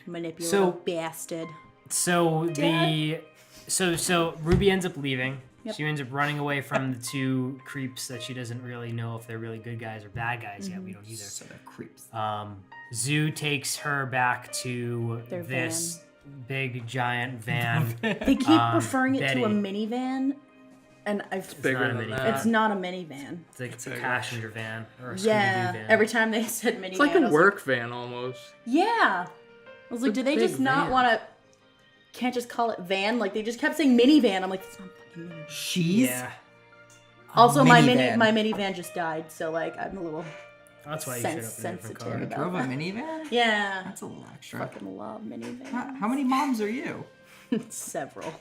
Manipulative So- bastard. So so Ruby ends up leaving. Yep. She ends up running away from the two creeps that she doesn't really know if they're really good guys or bad guys yet. We don't either. So they're creeps. Zoo takes her back to Their this big giant van. They keep referring it Betty. to a minivan, and It's Bigger not a than minivan. that. it's not a minivan. It's like it's a Bigger. passenger van or a Yeah. Scooby-Doo van. Every time they said minivan, It's like I a was work van almost. yeah. I was like, It's a do they big just not van. want to? Can't just call it van? Like they just kept saying minivan. I'm like, it's not fucking minivan. She's Yeah. Also, my minivan. minivan just died, so like I'm a little That's why you showed up in a different sensitive car. you about drove a that. minivan. Yeah. That's a little extra. Fucking love minivan. How many moms are you? Several.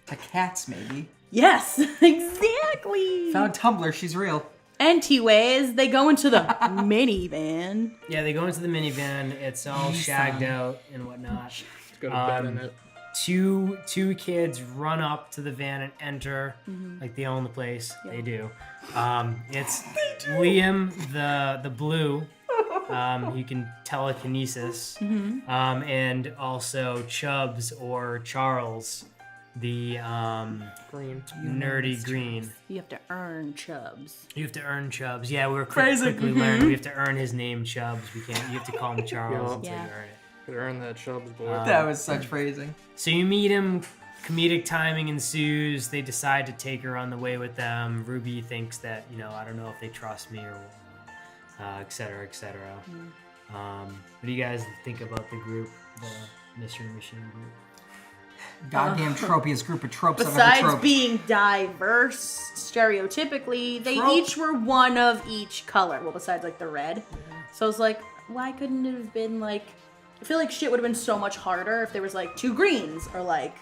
The cats, maybe. Yes, exactly. Found Tumblr. She's real. Anyways, they go into the minivan. Yeah, they go into the minivan. It's all shagged out and whatnot. It's got a bed in it. Two kids run up to the van and enter, like they own the place. They do. It's Liam, the blue. You can telekinesis, and also Chubbs or Charles, the Green. nerdy green. You have to earn Chubbs. You have to earn Chubbs. Yeah, we were Crazy. quickly learned we have to earn his name, Chubbs. We can't. You have to call him Charles until Yeah. you earn it. Could earn that Chubbs boy. That was such phrasing. So you meet him, comedic timing ensues, they decide to take her on the way with them. Ruby thinks that, I don't know if they trust me or et cetera, et cetera. What do you guys think about the group, the Mystery Machine group? Goddamn tropiest group of tropes I've ever Besides troped. being diverse, stereotypically, they Trope. each were one of each color. Well, besides like the red. So I was like, why couldn't it have been like? I feel like shit would have been so much harder if there was like two greens or like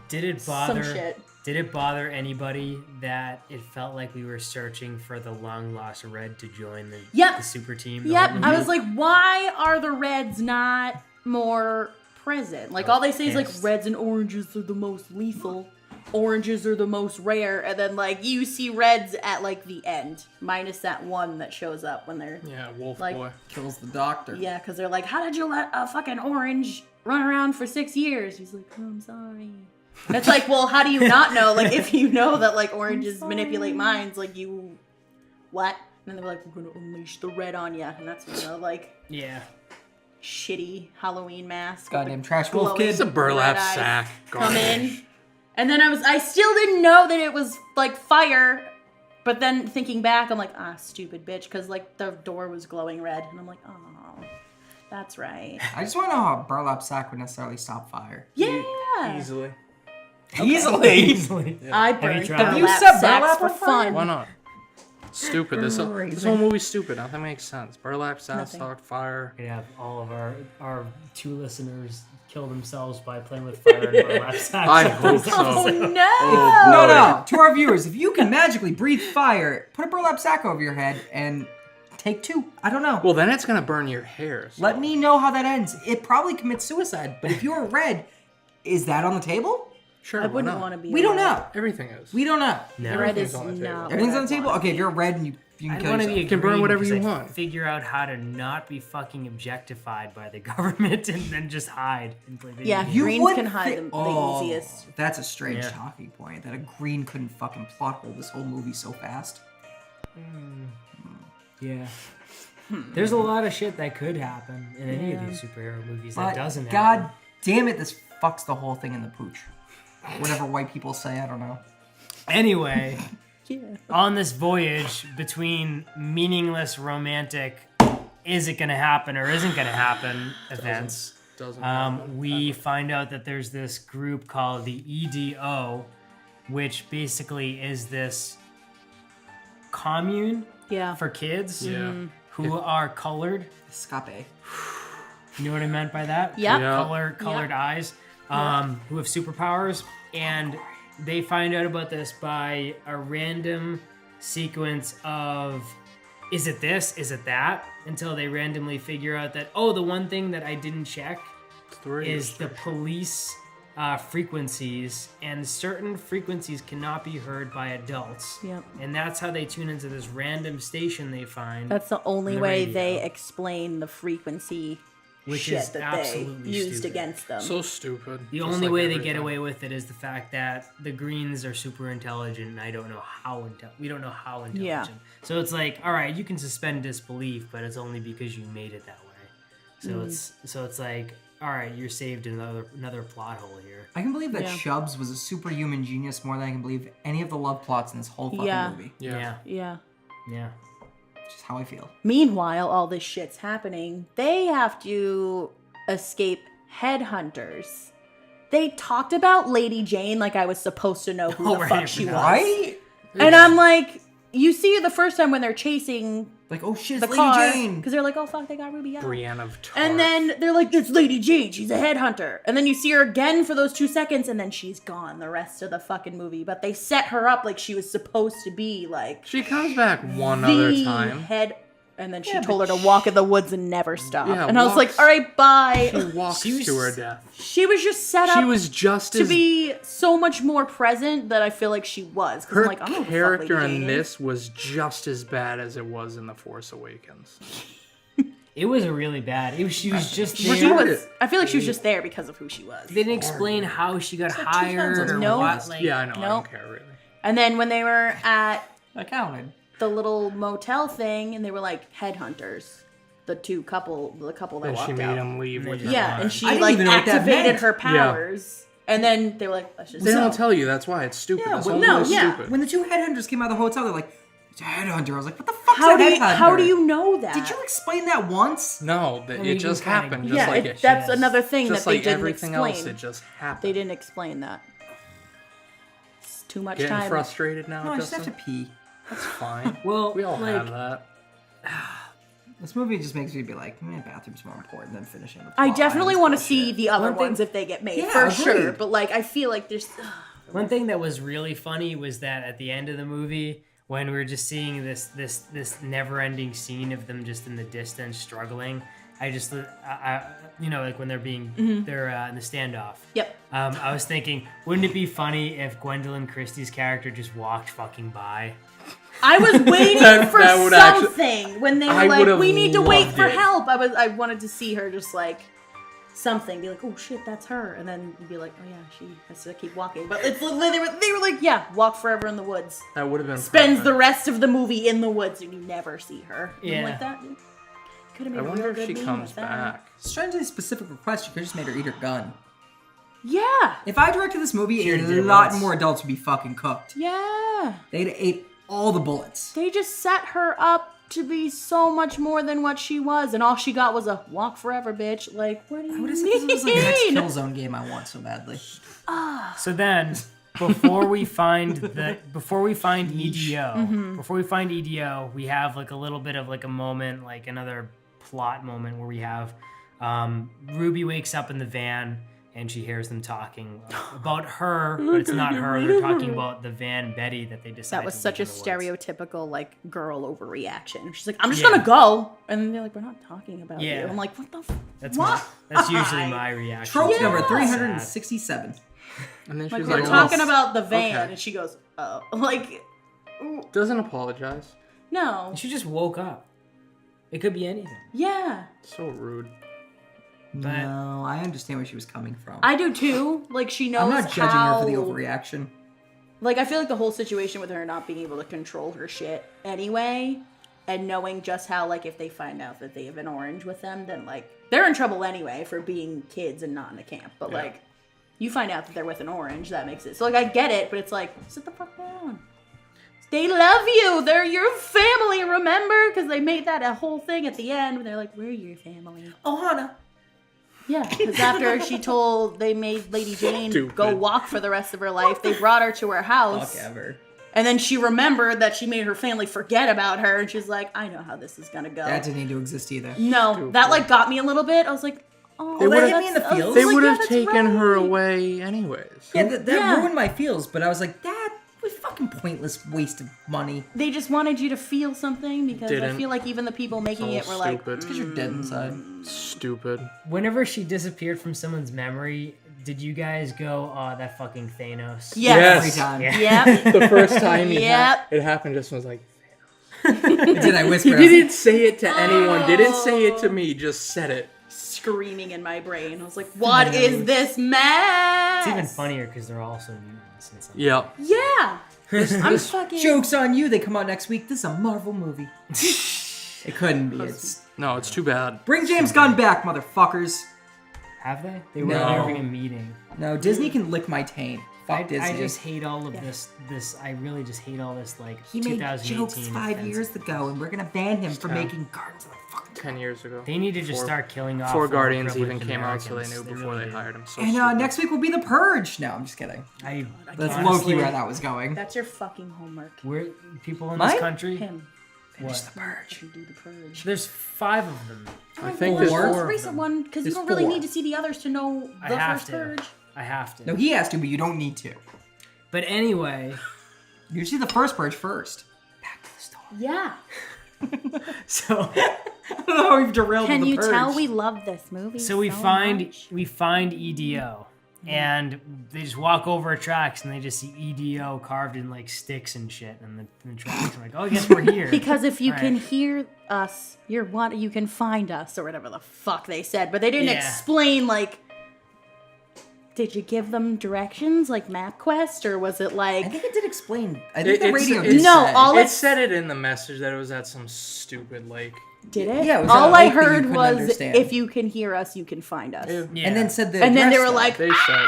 Did it some bother? shit. Did it bother anybody that it felt like we were searching for the long lost red to join the Yep. super team? the Yep. whole I movie? was like, why are the reds not more present? Like all they say is like pissed. reds and oranges are the most lethal. Oranges are the most rare, and then like you see reds at like the end, minus that one that shows up when they're Yeah, Wolf Like- boy. Kills the doctor. yeah, because they're like, how did you let a fucking orange run around for 6 years? He's like, oh, I'm sorry. And it's like, well, how do you not know? Like, if you know that like oranges manipulate minds, like you, what? And then they're like, we're gonna unleash the red on you, and that's like yeah. shitty Halloween mask. Goddamn trash wolf Glowing. kid. It's a burlap Red eyes. sack. Come in. Garbage. And then I still didn't know that it was like fire. But then thinking back, I'm like, stupid bitch, because like the door was glowing red, and I'm like, oh, that's right. I just want to know how a burlap sack would necessarily stop fire. Yeah. Easily. Easily. I Have you burned tried? burlap Have you set sacks burlap for on fire? fun. Why not? Stupid. This whole movie's stupid. Nothing makes sense. Burlap sacks, Nothing. start fire. We have all of our 2 listeners kill themselves by playing with fire and burlap sacks. I hope so. Oh no! No, no. To our viewers, if you can magically breathe fire, put a burlap sack over your head and take 2. I don't know. Well, then it's gonna burn your hair. So. Let me know how that ends. It probably commits suicide, but if you're red, is that on the table? Sure. I why wouldn't not? want to be. We don't red. know. Everything is. We don't know. No. Red is Everything's on the table. not. Everything's what on the I table? want. Okay, if you're red and you can I'd kill want to be yourself. a can burn green whatever because you I'd want. figure out how to not be fucking objectified by the government and then just hide and play video Yeah, games. You greens would can hide thi- the easiest. That's a strange Yeah. talking point. That a green couldn't fucking plot hole this whole movie so fast. Yeah. There's a lot of shit that could happen in any of these superhero movies that But doesn't God happen. damn it, this fucks the whole thing in the pooch. Whatever white people say, I don't know. Anyway, Yeah. on this voyage between meaningless romantic is it gonna happen or isn't gonna happen events, Doesn't. we find out that there's this group called the EDO, which basically is this commune Yeah. for kids Yeah. who are colored. Escape. You know what I meant by that? Yep. Yeah. Colored eyes, who have superpowers, and they find out about this by a random sequence of, is it this, is it that, until they randomly figure out that, oh, the one thing that I didn't check is the police frequencies, and certain frequencies cannot be heard by adults. Yep. And that's how they tune into this random station they find. That's the only the way radio. they explain the frequency Which shit is that absolutely they used stupid. against them. So stupid. The Just only like way they get everything. away with it is the fact that the Greens are super intelligent, and I don't know how we don't know how intelligent. So it's like, all right, you can suspend disbelief, but it's only because you made it that way. So it's like, all right, you're saved another plot hole here. I can believe that Yeah. Chubbs was a superhuman genius more than I can believe any of the love plots in this whole fucking movie. Yeah. Yeah. Yeah. Which is how I feel. Meanwhile, all this shit's happening. They have to escape headhunters. They talked about Lady Jane like I was supposed to know who Oh, the right, fuck she was. Right? And I'm like, you see the first time when they're chasing Like, oh shit, the it's car. Lady Jane. Because they're like, oh fuck, they got Ruby out. Brienne of Tarth. And then they're like, it's Lady Jane, she's a headhunter. And then you see her again for those 2 seconds, and then she's gone the rest of the fucking movie. But they set her up like she was supposed to be like she comes back one the other time. head. And then she Yeah, told her but to walk in the woods and never stop. Yeah, and I was like, walks- all right, bye. She walks She was- to her death. She was just set up She was just to as be so much more present that I feel like she was. 'Cause her I'm like, I don't know who the fuck character Lady in Jane is. this was just as bad as it was in The Force Awakens. It was a really bad. She was just She there. was, I feel like she was just there because of who she was. They didn't explain how she got hired or No. what. Like, Yeah, I know. I Nope. don't care really. And then when they were at I counted. the little motel thing, and they were like headhunters, the couple that And walked she made out. him leave with her Yeah, line. and she I didn't like even know what that activated meant. her powers, and then they were like, "Let's just." They go. don't tell you. That's why it's stupid. Yeah, this well, whole no, movie's yeah. stupid. When the 2 headhunters came out of the hotel, they're like, it's a headhunter. I was like, what the fuck's How a do you headhunter? how do you know that? Did you explain that once? No, mean, it just you kinda- happened. Just Yeah, like that's Yes. another thing just that they like didn't everything explain. else. It just happened. They didn't explain that. It's too much Getting time. frustrated now, No, I just Justin? have to pee. That's fine. Well, we all like, have that. This movie just makes me be like, bathroom's more important than finishing the plot. I definitely It's want to bullshit. see the other One thing- ones if they get made Yeah, for agreed. sure. But like, I feel like there's. One thing that was really funny was that at the end of the movie, when we were just seeing this never-ending scene of them just in the distance struggling, like when they're they're in the standoff. Yep. I was thinking, wouldn't it be funny if Gwendolyn Christie's character just walked fucking by? I was waiting for that would actually- something when they were I like, would've "We need to wait loved for it. help." I wanted to see her just like something, be like, "Oh shit, that's her," and then you'd be like, "Oh yeah, she has to keep walking." But it's literally they were like, "Yeah, walk forever in the woods." That would have been Spends perfect. the rest of the movie in the woods, and you never see her. And Yeah. I'm like that. Could have made I a wonder real if good she meme comes with that. back. Strangely specific request. You could have just made her eat her gun. Yeah. If I directed this movie, Sure a did lot once. more adults would be fucking cooked. Yeah. They'd ate all the bullets. They just set her up to be so much more than what she was, and all she got was a walk forever, bitch. Like, what do you I would have said mean? this was like the next Killzone game I want so badly. So then, before we find EDO, we have like a little bit of like a moment, like another plot moment where we have Ruby wakes up in the van and she hears them talking about her, but it's not her. They're talking about the van Betty that they decided. That was to such a leave in the woods. stereotypical, like, girl overreaction. She's like, I'm just gonna go. And they're like, we're not talking about Yeah. you. I'm like, what the That's what? that's usually my reaction. Trope to number it. 367. And then Like, she's we're like, talking "Oh." about the van, Okay. and she goes, oh. Like, Doesn't apologize. no. She just woke up. It could be anything. Yeah. So rude. But- No, I understand where she was coming from. I do too. Like, she knows I'm not judging how... her for the overreaction. Like, I feel like the whole situation with her not being able to control her shit anyway, and knowing just how, like, if they find out that they have an orange with them, then, like, they're in trouble anyway for being kids and not in a camp. But, Yeah. like, you find out that they're with an orange, that makes it. So, like, I get it, but it's like, sit the fuck down. They love you. They're your family, remember? Because they made that a whole thing at the end when they're like, we're your family. Ohana. Yeah, because after they made Lady Jane Stupid. go walk for the rest of her life, they brought her to her house. Fuck ever. And then she remembered that she made her family forget about her, and she's like, I know how this is gonna go. That didn't need to exist either. No, Stupid. that like got me a little bit. I was like, oh, They would've that's- hit me in the I was feels. They like, would yeah, have that's taken her right. away anyways. Yeah, that Yeah. ruined my feels, but I was like, that was fucking pointless waste of money. They just wanted you to feel something because I Didn't. feel like even the people making all it were like, stupid. Because you're dead inside. Stupid. Whenever she disappeared from someone's memory, did you guys go, oh, that fucking Thanos? yes. Every time. Yeah. Yep. The first time Yep. it happened, just was like, Did I whisper? he I was didn't say it to anyone, didn't say it to me, just said it. Screaming in my brain. I was like, what is this mess? It's even funnier because they're also mutants and stuff. Yeah. Yeah. I'm fucking. Joke's on you. They come out next week. This is a Marvel movie. It couldn't be. It's No, it's too bad. bring James Gunn back, motherfuckers. Have they? They were No. having a meeting. No, Disney can lick my taint. Fuck Disney. I just hate all of this. I really just hate all this, like, He made 2018 jokes 5 offensive. years ago, and we're gonna ban him for Yeah. making Guardians of the fucking. 10 years ago. They need to just Before- start killing off. Before more Guardians even privileged came out, so they Americans. knew before really they do. hired him. So And stupid. next week will be The Purge. No, I'm just kidding. That's honestly, low-key where that was going. That's your fucking homework. We're people in Mine? this country. Him. Finish What? The Purge. Can do the purge. There's 5 of them. I think Well, there's the most 4 of recent them. one, because you There's don't really 4. need to see the others to know I the have first to. purge. I have to. No, he has to, but you don't need to. But anyway, You see the first Purge first. Back to the story. Yeah. so I don't know how we've derailed Can the you Purge. tell we love this movie? so we find much? EDO, and they just walk over tracks and they just see EDO carved in like sticks and shit in the tracks. I'm like, oh, I guess we're here. Because if you All can right. hear us, you can find us, or whatever the fuck they said. But they didn't Yeah. explain, like, did you give them directions, like MapQuest, or was it I like... think it did explain. I think the It's- radio it's- did No, say. all It it's- said it in the message that it was at some stupid lake. Did it? Yeah, it was all a I lake that you heard couldn't was, understand. if you can hear us, you can find us. Yeah. And then said the And then they address, were though. like, They said.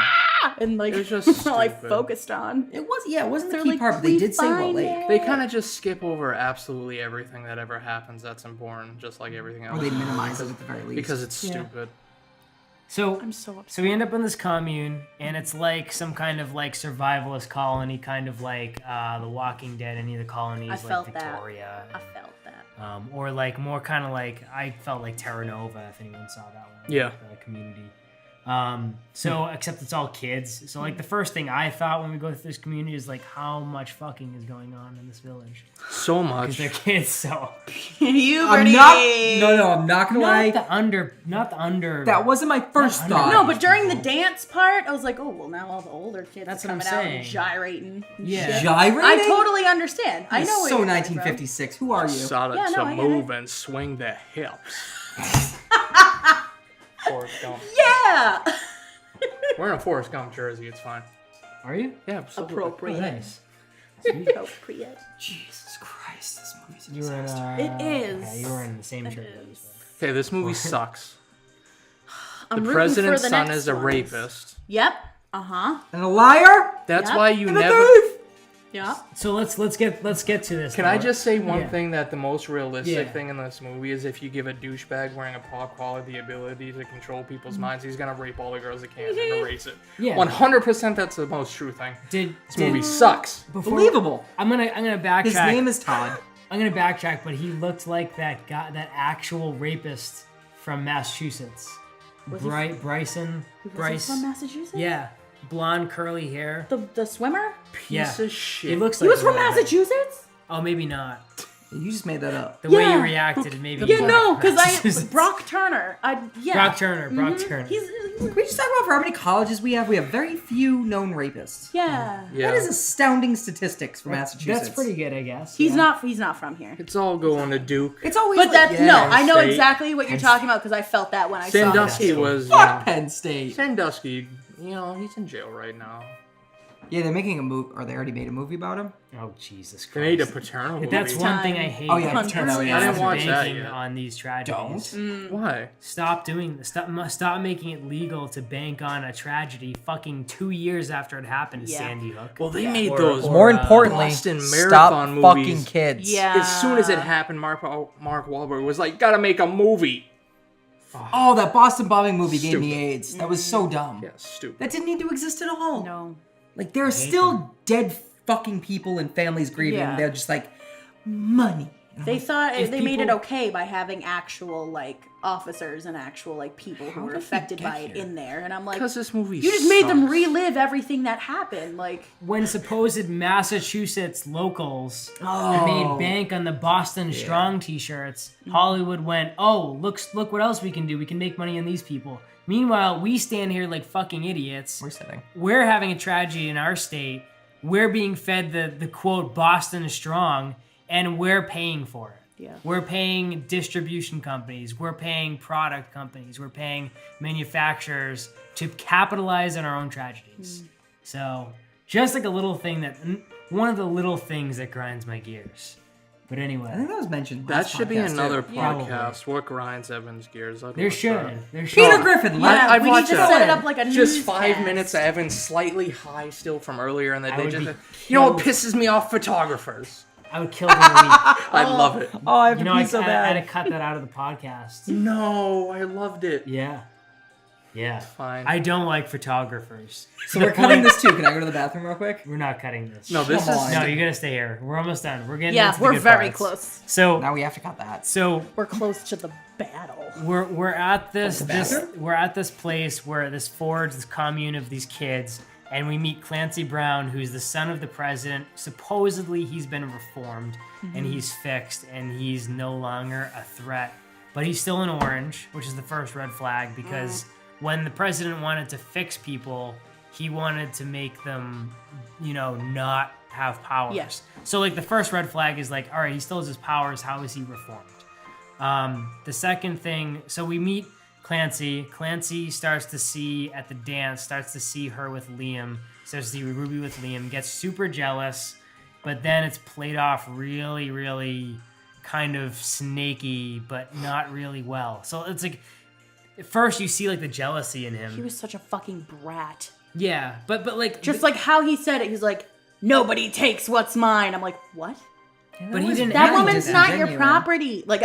and like, It was just that's all I stupid. focused on. It was, yeah, it wasn't the They're key like, part, but they "We did say what find lake. it." They kind of just skip over absolutely everything that ever happens that's important, just like everything else. Or they minimize it at the very least. Because it's Yeah. stupid. So I'm so upset. So we end up in this commune, and it's like some kind of like survivalist colony, kind of like The Walking Dead. Any of the colonies, I like felt that. Victoria, I felt that. or like more kind of like I felt like Terra Nova, if anyone saw that one. Yeah. The Community. So except it's all kids. So like the first thing I thought when we go through this community is like how much fucking is going on in this village So because much. they're kids. So I'm not. No, I'm not gonna lie. not the under. That wasn't my first Not thought. under- No, but during the dance part, I was like, oh, well, now all the older kids That's are what I'm coming out and saying. gyrating. and Yeah. shit. Gyrating? I totally understand. I know where So you're coming from. 1956. Who are you? Started Yeah, no, I to get it. move and swing their hips. Forrest Gump. Yeah. We're in a Forrest Gump jersey. It's fine. Are you? Yeah, absolutely. Oh, Appropriate. nice. Appropriate. Jesus Christ, this movie's a You were in. disaster. It is. Okay, you were in the same shirt. is. Okay, this movie sucks. I'm The rooting president's for the son next is a ones. rapist. Yep. Uh-huh. And a liar. That's Yep. why you And a never. thief. Yeah. So let's get to this. Can though. I just say one Yeah. thing that the most realistic Yeah. thing in this movie is if you give a douchebag wearing a pop collar the ability to control people's minds, he's gonna rape all the girls he can and erase it. Yeah. 100% that's the most true thing. This Movie sucks. Believable. I'm gonna backtrack. His name is Todd. I'm gonna backtrack, but he looked like that guy, that actual rapist from Massachusetts. Bryson. Was he from Massachusetts? Yeah, blonde curly hair. The swimmer? Piece of shit. He looks He like was from a little bit. Massachusetts? Oh, maybe not. You just made that up. The way Yeah. you reacted, maybe. Yeah, he's no, not because Massachusetts. Brock Turner. Yeah. Brock Turner. He's Can we just talk about for how many colleges we have? We have very few known rapists. yeah. Yeah. That is astounding statistics for Massachusetts. That's pretty good, I guess. He's Yeah. not from here. It's all going to Duke. It's always But like, that's yeah, no, I know State. exactly what you're talking about because I felt that when I saw Sandusky it. was. Fuck Penn State. Sandusky, he's in jail right now. Yeah, they're making a movie, or they already made a movie about him. Oh Jesus Christ! They made a paternal movie. That's one thing I hate. Oh, yeah, Hunter. Paternal, yeah. I didn't watch that banking yet. on these tragedies. Why? Stop doing this. Stop making it legal to bank on a tragedy. Fucking 2 years after it happened to Yeah. Sandy Hook. Well, they made Or- those. or, More importantly, Boston stop Marathon fucking movies. kids. Yeah. As soon as it happened, Mark Wahlberg was like, "Gotta make a movie." Oh, that Boston bombing movie gave me Stupid. AIDS. That was so dumb. Yeah, stupid. That didn't need to exist at all. No. Like, there are still dead fucking people and families grieving. Yeah. They're just like, money. They thought If they made it people- okay by having actual like officers and actual like people who How were did we affected get by it here? in there, and I'm like, Because this movie. you just made them sucks. relive everything that happened. Like, When supposed Massachusetts locals Oh. made bank on the Boston Strong T-shirts, Hollywood went, "Oh, look what else we can do. We can make money on these people." Meanwhile, we stand here like fucking idiots. We're sitting. We're having a tragedy in our state. We're being fed the quote Boston is strong, and we're paying for it. Yeah. We're paying distribution companies. We're paying product companies. We're paying manufacturers to capitalize on our own tragedies. So just like a little thing one of the little things that grinds my gears. But I anyway, think that was mentioned. That last should be podcast, another too. podcast. What grinds Evans' gears? I'd there watch should. that. There should. Peter Griffin, yeah, I'd we need watch to that. set it up like a Just 5 newscast. minutes of Evans slightly high still from earlier in the I day. would Just, be you know what killed. pisses me off? Photographers. I would kill them in a week. I love it. Oh, I have You to know, pee I so had bad. to cut that out of the podcast. No, I loved it. Yeah. Yeah. Fine. I don't like photographers. So we're cutting this too. Can I go to the bathroom real quick? We're not cutting this. No, this Come is on. No, you gotta stay here. We're almost done. We're getting Yeah, into the we're good very parts. close. So Now we have to cut that. We're close to the battle. we're at this bathroom? we're at this place where this forge, this commune of these kids, and we meet Clancy Brown, who's the son of the president. Supposedly he's been reformed and he's fixed and he's no longer a threat. But he's still in orange, which is the first red flag, because when the president wanted to fix people, he wanted to make them, not have powers. Yes. So like the first red flag is like, all right, he still has his powers. How is he reformed? The second thing, so we meet Clancy. Clancy starts to see at the dance, starts to see her with Liam, starts to see Ruby with Liam, gets super jealous, but then it's played off really, really kind of snaky, but not really well. So it's like, at first you see like the jealousy in him. He was such a fucking brat. Yeah, but like, Just like how he said it, he's like, nobody takes what's mine. I'm like, what? but he didn't. That really woman's not your disingenuous. property. Like,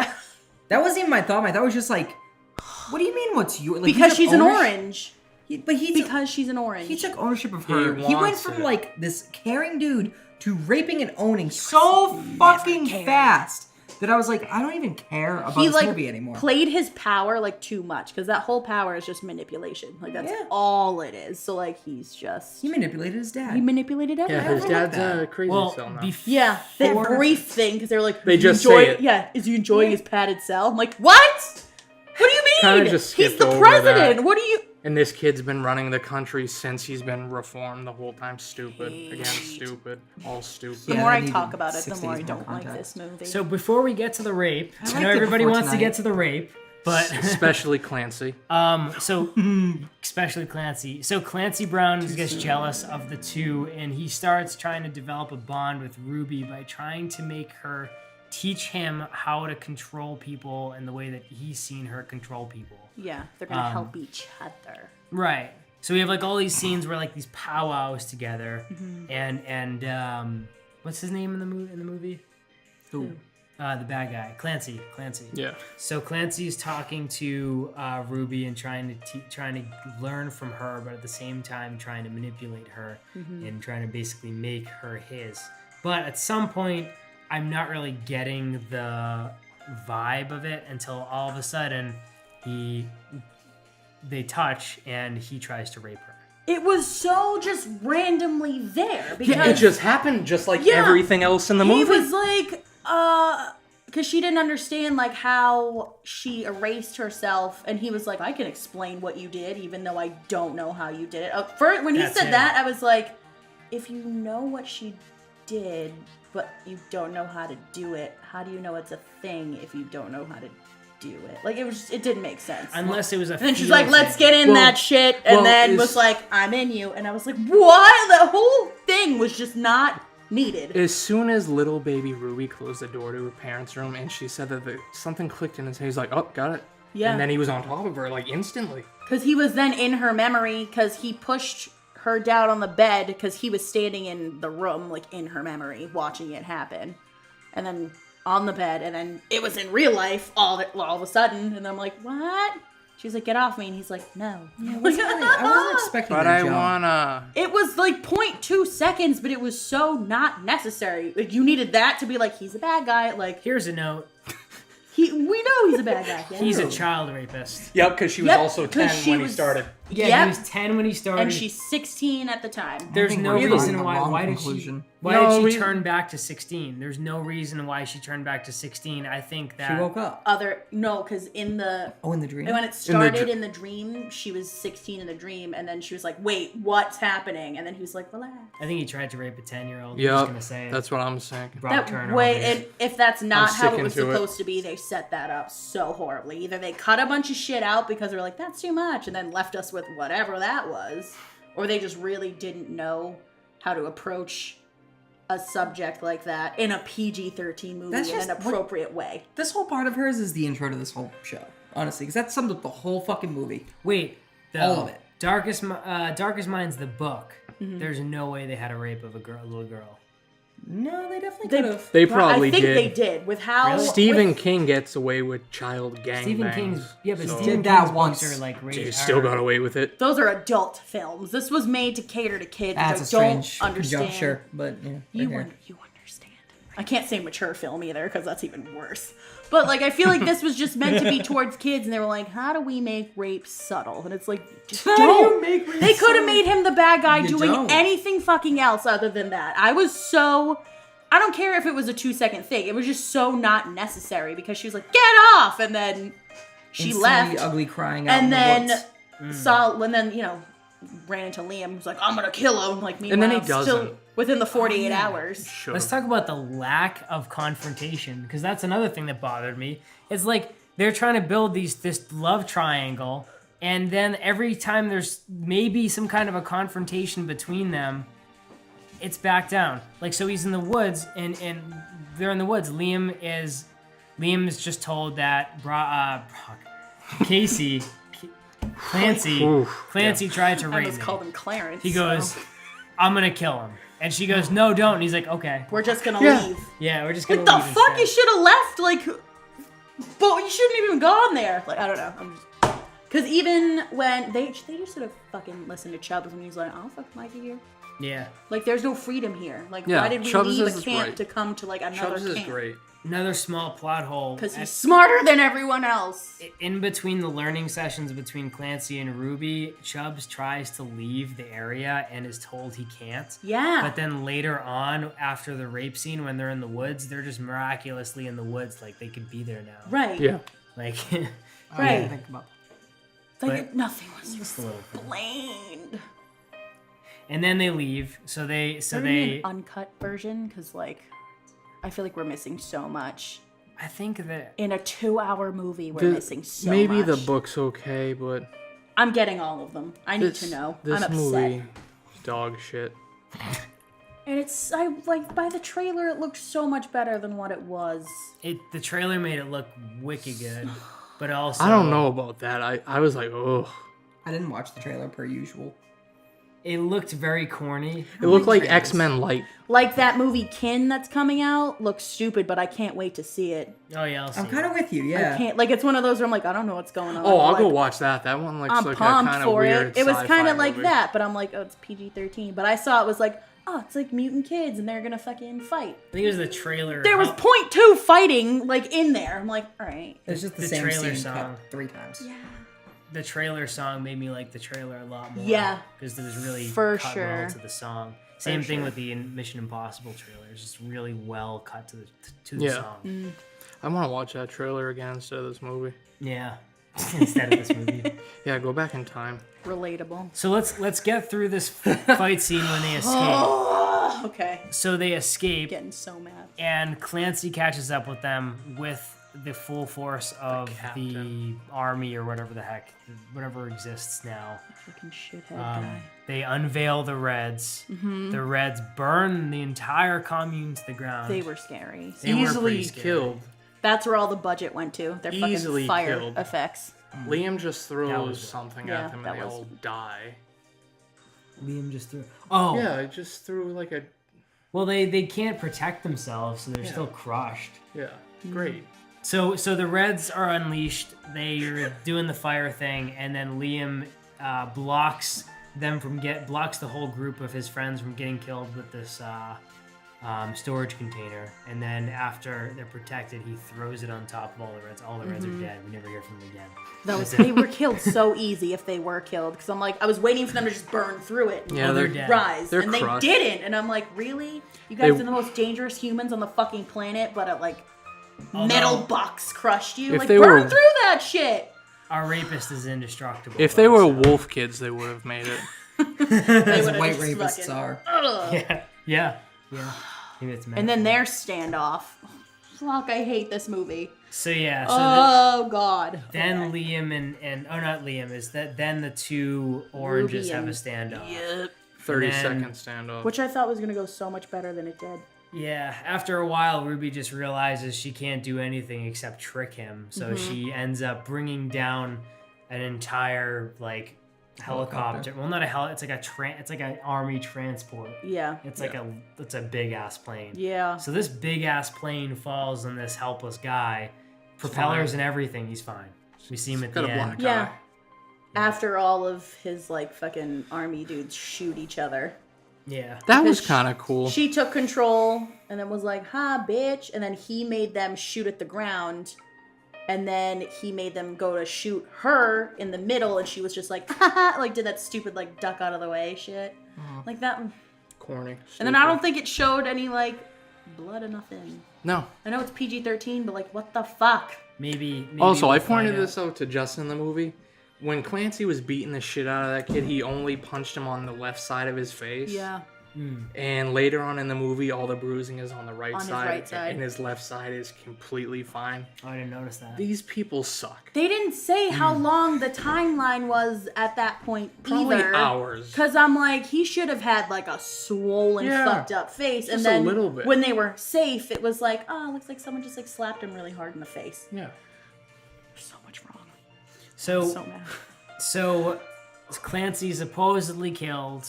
That wasn't even my thought. My thought was just like, what do you mean what's yours? Like, he because took she's an ownership- orange. But he took, Because she's an orange. he took ownership of He her. He went wants from it. like this caring dude to raping and owning so fucking cared. fast that I was like, I don't even care about he this like movie anymore. played his power like too much because that whole power is just manipulation. Like that's Yeah. all it is. So like he's just He manipulated his dad. he manipulated Yeah, everything. his I like dad's that. a crazy well, cell now. Yeah, that Before- brief thing because they're like, They "Is he just enjoy- say it. Yeah, is he enjoying his padded cell? I'm like, what? What do you Kinda mean? just He's skipped the over president. that. What do you? And this kid's been running the country since he's been reformed the whole time. Stupid. Again, stupid. All stupid. The Yeah, more they I needed talk about it, the 6 more I days more don't like context. this movie. So before we get to the rape, I know liked it everybody before wants to tonight. get to the rape, but Especially Clancy. so especially Clancy. So Clancy Brown gets jealous of the two, and he starts trying to develop a bond with Ruby by trying to make her teach him how to control people in the way that he's seen her control people. Yeah, they're gonna help each other. Right. So we have like all these scenes where like these powwows together, and what's his name in the movie? Who? The bad guy, Clancy. Yeah. So Clancy's talking to Ruby and trying to learn from her, but at the same time trying to manipulate her and trying to basically make her his. But at some point, I'm not really getting the vibe of it until all of a sudden they touch and he tries to rape her. It was so just randomly there because Yeah, it just happened just like everything else in the movie. He was like, because she didn't understand like how she erased herself, and he was like, I can explain what you did, even though I don't know how you did it. First, when he said that, I was like, if you know what she did, but you don't know how to do it, how do you know it's a thing if you don't know how to do it? Like, it didn't make sense. Unless it was a And then she's like, let's get in that shit, and then was like, I'm in you. And I was like, what? The whole thing was just not needed. As soon as little baby Ruby closed the door to her parents' room and she said that something clicked in his head, he's like, oh, got it. Yeah. And then he was on top of her, like, instantly. Because he was then in her memory, because he pushed her down on the bed, because he was standing in the room, like, in her memory, watching it happen. And then on the bed, and then it was in real life all of a sudden, and I'm like, what? She's like, get off me, and he's like, no. I wasn't expecting But that I jump. wanna... It was like 0.2 seconds, but it was so not necessary. Like, you needed that to be like, he's a bad guy. Like, Here's a note. we know he's a bad guy. Yeah. He's a child rapist. Yep, because she was also 10 when he started. Yeah, Yep. he was 10 when he started. And she's 16 at the time. There's no reason why did she turn back to 16? There's no reason why she turned back to 16. I think that She woke up. Because in the... Oh, in the dream? When it started in the dream, she was 16 in the dream, and then she was like, wait, what's happening? And then he was like, relax. I think he tried to rape a 10-year-old. I'm just gonna Yep, say it. that's what I'm saying. Brock Turner. And if that's not I'm how it sticking was to it. supposed to be, they set that up so horribly. Either they cut a bunch of shit out because they're like, that's too much, and then left us with whatever that was, or they just really didn't know how to approach a subject like that in a PG-13 movie in an appropriate way. This whole part of hers is the intro to this whole show, honestly, because that summed up the whole fucking movie. Wait, all of it. Darkest Mind's the book. There's no way they had a rape of a little girl. No, they definitely could have. They probably I think did. they did with how Stephen King gets away with child gangbangs. Stephen King's Did Stephen that King's once. books are like rated. He still got away with it. Those are adult films. This was made to cater to kids. That's a I don't strange understand. conjuncture, but yeah. You understand. I can't say mature film either because that's even worse. But like, I feel like this was just meant to be towards kids, and they were like, "How do we make rape subtle?" And it's like, just don't. They could have made him the bad guy doing anything fucking else other than that. I don't care if it was a 2-second thing. It was just so not necessary because she was like, "Get off," and then she left. Ugly crying out. And then woods. Ran into Liam, who's like, I'm gonna kill him. Like, meanwhile, And then he doesn't. still within the 48 hours. Sure. Let's talk about the lack of confrontation, because that's another thing that bothered me. It's like they're trying to build this love triangle, and then every time there's maybe some kind of a confrontation between them, it's back down. Like, so he's in the woods, and they're in the woods. Liam is just told that Clancy tried to I rape just me. called him Clarence. He goes, I'm gonna kill him. And she goes, no, don't. And he's like, okay. We're just gonna leave. Yeah, we're just gonna What the leave fuck? instead. You should have left. Like, but you shouldn't have even gone there. Like, I don't know. Because even when they just should have fucking listened to Chubbs when he's like, I'll fuck Mikey here. Yeah. Like, there's no freedom here. Like, Yeah, why did we Chubbs leave a is camp right. to come to like another Chubbs is camp? great. Another small plot hole. Because he's smarter than everyone else. In between the learning sessions between Clancy and Ruby, Chubbs tries to leave the area and is told he can't. Yeah. But then later on, after the rape scene, when they're in the woods, they're just miraculously in the woods. Like, they could be there now. Right. Yeah. Like, Right. Think about Like, nothing was just a little bit. explained. And then they leave. So they an uncut version, because like, I feel like we're missing so much. I think that In a 2-hour movie, we're missing so maybe much. the book's okay, but I'm getting all of them. I need to know. This I'm upset. movie is dog shit. And I like by the trailer, it looked so much better than what it was. The trailer made it look wicked good, but also I don't know about that. I was like, oh. I didn't watch the trailer per usual. It looked very corny. It looked like trailers. X-Men Light. Like that movie Kin that's coming out looks stupid, but I can't wait to see it. Oh yeah, I'll see I'm kind of with you, yeah. I can't like it's one of those where I'm like I don't know what's going on. Oh, I'll like, go watch that. That one looks I'm like a pumped kind of for weird it. It was sci-fi kind of like movie. that, but I'm like, oh, it's PG-13. But I saw it was like, oh, it's like mutant kids and they're gonna fucking fight. I think it was the trailer. There was .2 fighting like in there. I'm like, all right. It's just the The same trailer scene song. cut 3 times. Yeah. The trailer song made me like the trailer a lot more. Yeah. Because it was really For cut sure. well to the song. Same thing sure. with the Mission Impossible trailer. It's just really well cut to the Yeah. song. I want to watch that trailer again instead of this movie. Yeah. Instead of this movie. Yeah, go back in time. Relatable. So let's get through this fight scene when they escape. Oh, okay. So they escape, Getting so mad. and Clancy catches up with them with the full force of the captain. army or whatever the heck, whatever exists now. Fucking shithead guy. They unveil the Reds. The Reds burn the entire commune to the ground. They were scary. They were Easily pretty scary. killed. That's where all the budget went to. Their fucking Easily fire killed. effects. Liam just That throws was- something yeah, at them that and they was- all die. Liam just threw. Oh, Yeah, it just threw like a... well, they can't protect themselves, so they're still crushed. Yeah, great. So the Reds are unleashed. They're doing the fire thing, and then Liam blocks the whole group of his friends from getting killed with this storage container. And then after they're protected, he throws it on top of all the Reds. All the Reds are dead. We never hear from them again. They were killed so easy if they were killed. Because I'm like, I was waiting for them to just burn through it and Yeah, they're they're dead. rise. They're and crushed. they didn't. And I'm like, really? You guys They- are the most dangerous humans on the fucking planet, but it like Although- metal box crushed you? If Like, they burn were- through that shit! Our rapist is indestructible. If though, they were so- wolf kids, they would have made it. They As would've white just rapists fucking- are. Ugh. Yeah. Maybe it's And then their standoff. Fuck, I hate this movie. So yeah. So Oh, God. then Liam and not Liam is that then the two oranges Ruby have a and- standoff. Yep. 30-second then- standoff. Which I thought was going to go so much better than it did. Yeah, after a while, Ruby just realizes she can't do anything except trick him. So she ends up bringing down an entire helicopter. Well, not a it's like an army transport. Yeah. It's it's a big ass plane. Yeah. So this big ass plane falls on this helpless guy, propellers and everything. He's fine. We see him at Got the a end. black Yeah. eye. After all of his fucking army dudes shoot each other. Yeah. That was Because kind of cool. She took control and then was like, "Ha, bitch!" And then he made them shoot at the ground, and then he made them go to shoot her in the middle, and she was just like, "Ha ha!" Did that stupid duck out of the way shit, like that. Corny. And then I don't think it showed any blood or nothing. No. I know it's PG-13, but what the fuck? Maybe Also, we'll I pointed find this out to Justin in the movie. When Clancy was beating the shit out of that kid, he only punched him on the left side of his face. Yeah. And later on in the movie, all the bruising is on the right On his side. right side. And his left side is completely fine. Oh, I didn't notice that. These people suck. They didn't say how long the timeline was at that point Probably either. hours. Because I'm like, he should have had a swollen, Yeah, fucked up face. just And a then little bit. when they were safe, it was like, oh, it looks like someone just slapped him really hard in the face. Yeah. There's so much wrong. So So mad. So Clancy supposedly killed.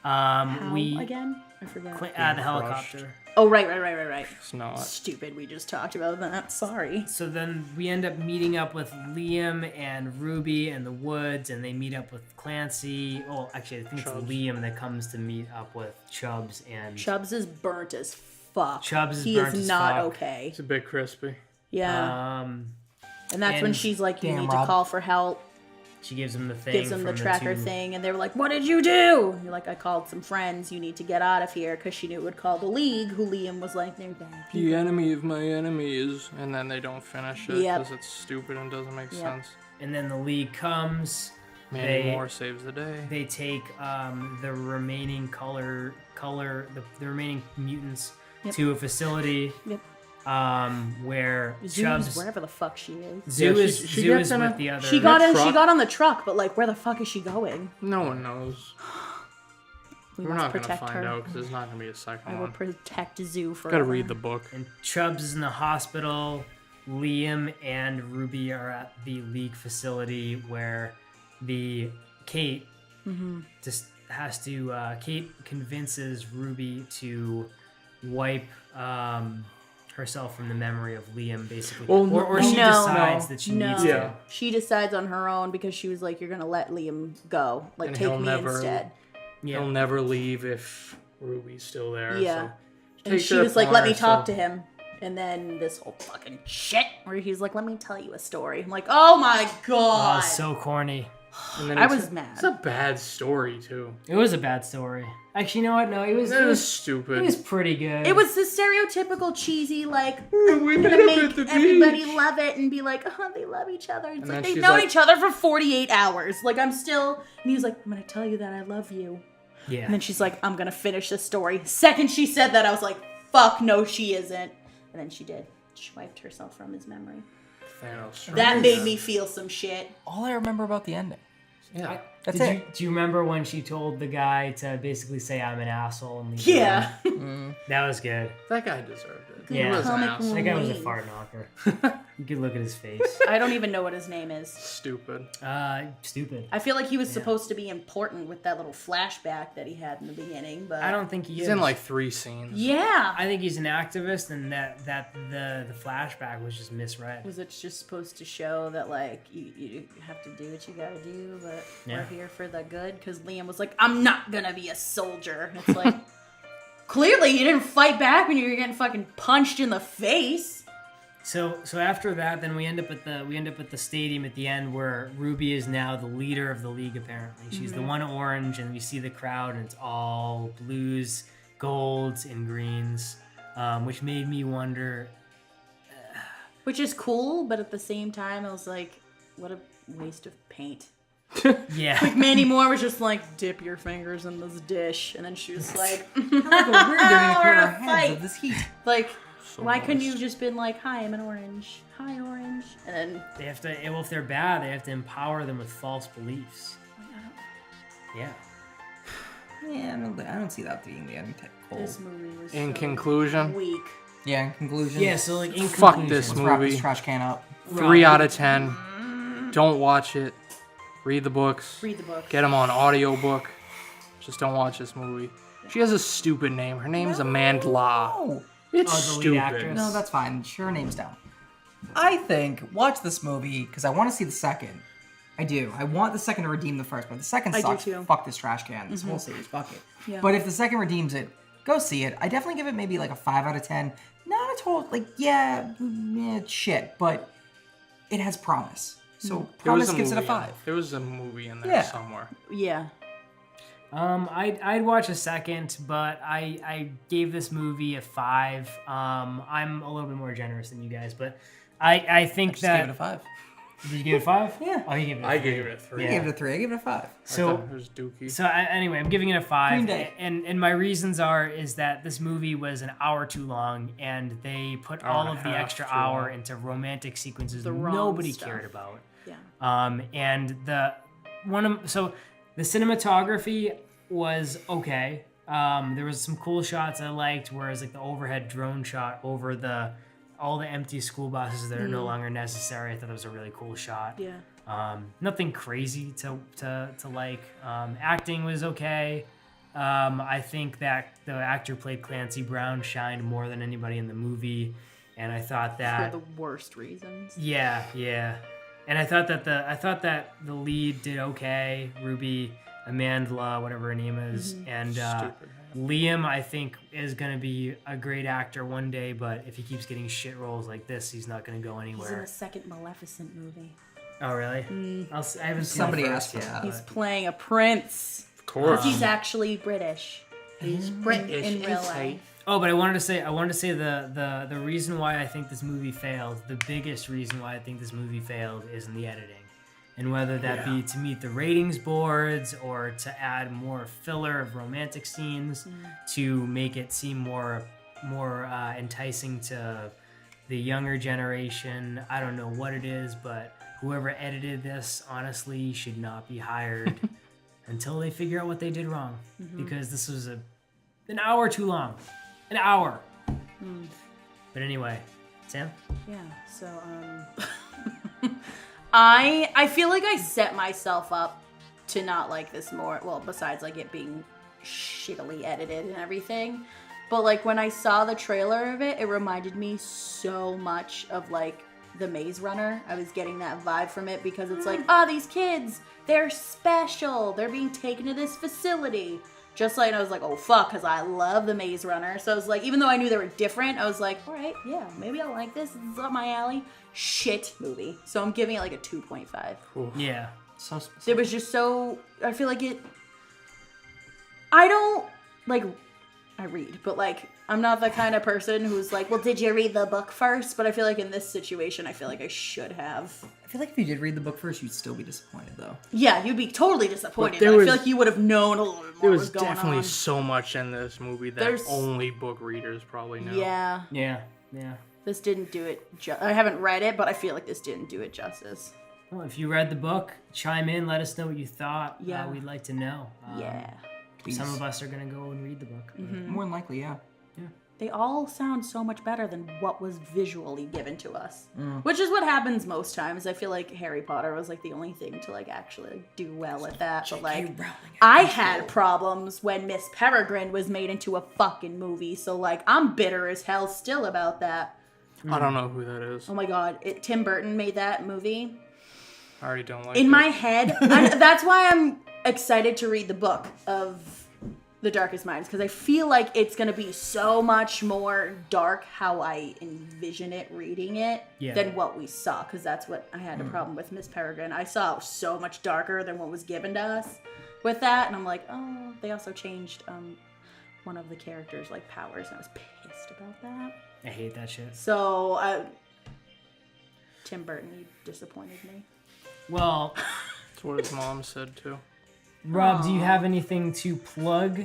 How We again? I forgot. the crushed. helicopter. Oh, right. It's not. Stupid. We just talked about that. Sorry. So then we end up meeting up with Liam and Ruby in the woods, and they meet up with Clancy. Oh, actually, I think Chubbs. it's Liam that comes to meet up with Chubbs and Chubbs is burnt as fuck. Chubbs is he burnt is as not fuck. okay. It's a bit crispy. Yeah. And and that's when and- she's like, you Damn, need to Rob. call for help. she gives him the thing. Gives them the from tracker two- thing, and they were like, "What did you do?" And you're like, "I called some friends. You need to get out of here," because she knew it would call the League. Who Liam was like, "They're bad people." The enemy of my enemies. And then they don't finish it Yep. because it's stupid and doesn't make Yep. sense. And then the League comes. Manny They- Moore saves the day. They take the remaining the remaining mutants Yep. to a facility. Yep. Where Zoo's Chubbs wherever the fuck she is. Zoo Yeah, is she Zoo gets is in with a- the other. She got in. She truck. got on the truck, but where the fuck is she going? No one knows. We We're must not gonna protect find her. out because there's not gonna be a second I will one. protect Zoo forever. Gotta read the book. And Chubbs is in the hospital. Liam and Ruby are at the League facility where Kate just has to. Kate convinces Ruby to wipe herself from the memory of Liam, basically. Well, or she no, decides that she needs to. Yeah. She decides on her own because she was like, "You're gonna let Liam go, like And take he'll me never- instead." Yeah. He'll never leave if Ruby's still there. Yeah. So And take she their was like, "Let me corner, talk so- to him." And then this whole fucking shit where he's like, "Let me tell you a story." I'm like, "Oh my Oh, god!" so corny. And then I it's- was mad. It's a bad story too. It was a bad story. Actually, you know what? No, it was Stupid. it was pretty good. It was the stereotypical cheesy, like, we I'm met gonna up make at the everybody beach. love it and be like, "Oh, they love each other." It's And like then they've she's known like- each other for 48 hours. Like, I'm still. And he was like, "I'm gonna tell you that I love you." Yeah. And then she's like, "I'm gonna finish this story." Second she said that, I was like, "Fuck no, she isn't." And then she did. She wiped herself from his memory. Thanos. That made me feel some shit. All I remember about the ending. Yeah. That's Did it. you, do you remember when she told the guy to basically say I'm an asshole and leave? Yeah. him? That was good. That guy deserved it. Yeah. He was an Comic asshole. That guy was a Leave. fart knocker. You could look at his face. I don't even know what his name is. Stupid. Stupid. I feel like he was supposed to be important with that little flashback that he had in the beginning, but I don't think he He's is. in like 3 scenes. Yeah. I think he's an activist, and that the flashback was just misread. Was it just supposed to show that, like, you have to do what you gotta do, but Yeah. we're here for the good? Because Liam was like, "I'm not gonna be a soldier." And it's like, clearly you didn't fight back when you were getting fucking punched in the face. So after that, then we end up at the stadium at the end where Ruby is now the leader of the league. Apparently, she's the one orange, and we see the crowd, and it's all blues, golds, and greens, which made me wonder. Which is cool, but at the same time, I was like, what a waste of paint. Yeah. Like, Mandy Moore was just like, "Dip your fingers in this dish," and then she was like, We're doing it for We're our gonna heads fight. of this heat. like, So why couldn't you moist. just been like, "Hi, I'm an orange. Hi, orange," and then They have to. Well, if they're bad, they have to empower them with false beliefs. Yeah. Yeah, I don't see that being the end. this movie was In so conclusion, weak. Yeah, in conclusion. Yeah. So like, in Fuck conclusion, this Let's wrap this movie. trash can up. 3 out of 10. Don't watch it. Read the books. Read the book. Get them on audiobook. Just don't watch this movie. She has a stupid name. Her name's Amanda Law. Oh, It's Oh, the lead stupid. actress? no, that's fine. Sure, name's down. I think watch this movie because I want to see the second. I do. I want the second to redeem the first, but the second I do sucks. too. Fuck this trash can. This whole series, fuck it. Yeah. But if the second redeems it, go see it. I definitely give it maybe like a 5 out of 10. Not a total like it's shit, but it has promise. So There was promise a gives it a movie 5. in- There was a movie in there Yeah. somewhere. Yeah. I'd watch a second, but I gave this movie a 5. I'm a little bit more generous than you guys, but I think Just that gave it a 5. did you give it a 5? Yeah. Oh, you gave it. I gave it a 3. I gave it a 3. I gave it a 5. I So thought it was Dookie. So anyway, I'm giving it a 5, Green Day. and my reasons is that this movie was an hour too long, and they put all of the extra hour into romantic sequences The wrong nobody stuff. cared about. Yeah. And the cinematography was okay. There was some cool shots I liked, whereas like the overhead drone shot over all the empty school buses that are no longer necessary. I thought it was a really cool shot. Yeah. Nothing crazy to like. Acting was okay. I think that the actor played Clancy Brown shined more than anybody in the movie, and I thought that For the worst reasons. yeah. And I thought that the lead did okay. Ruby, Amandla, whatever her name is, and Stupid. Liam, I think, is gonna be a great actor one day. But if he keeps getting shit roles like this, he's not gonna go He's in anywhere. the second Maleficent movie. Oh really? I haven't seen Somebody the asked first for yet, that. He's but- playing a prince. Of course. Because he's actually British. He's In British. real life. Oh, but I wanted to say the reason why I think this movie failed, the biggest reason why I think this movie failed is in the editing. And whether that be to meet the ratings boards or to add more filler of romantic scenes to make it seem more enticing to the younger generation. I don't know what it is, but whoever edited this honestly should not be hired. until they figure out what they did wrong. Because this was an hour too long. An hour. But anyway, Sam? Yeah, so, I feel like I set myself up to not like this more, well, besides like it being shittily edited and everything. But like when I saw the trailer of it, it reminded me so much of like the Maze Runner. I was getting that vibe from it because it's like, oh, these kids, they're special. They're being taken to this facility. Just like, I was like, oh fuck, because I love the Maze Runner. So I was like, even though I knew they were different, I was like, all right, yeah, maybe I like this. This is up my alley. Shit movie. So I'm giving it like a 2.5. Yeah. So specific. It was just so, I feel like I don't, like, I read, but like, I'm not the kind of person who's like, well, did you read the book first? But I feel like in this situation, I feel like I should have. I feel like if you did read the book first, you'd still be disappointed, though. Yeah, you'd be totally disappointed. But But I feel like you would have known a little bit more There what was going definitely on. so much in this movie that There's- only book readers probably know. Yeah, Yeah. this didn't do it. I haven't read it, but I feel like this didn't do it justice. Well, if you read the book, chime in, let us know what you thought. Yeah. We'd like to know. Yeah. Please. Some of us are going to go and read the book. More than likely, yeah. They all sound so much better than what was visually given to us. Which is what happens most times. I feel like Harry Potter was like the only thing to like actually do well at that. But like, I had problems when Miss Peregrine was made into a fucking movie. So like, I'm bitter as hell still about that. I don't know who that is. Oh my god, Tim Burton made that movie. I already don't like In it. my head, that's why I'm excited to read the book of The Darkest Minds, because I feel like it's going to be so much more dark how I envision it reading it than what we saw, because that's what I had a problem with Miss Peregrine. I saw so much darker than what was given to us with that, and I'm like, oh, they also changed one of the characters' like powers, and I was pissed about that. I hate that shit. So, Tim Burton, you disappointed me. Well, That's what his mom said too. Rob, do you have anything to plug?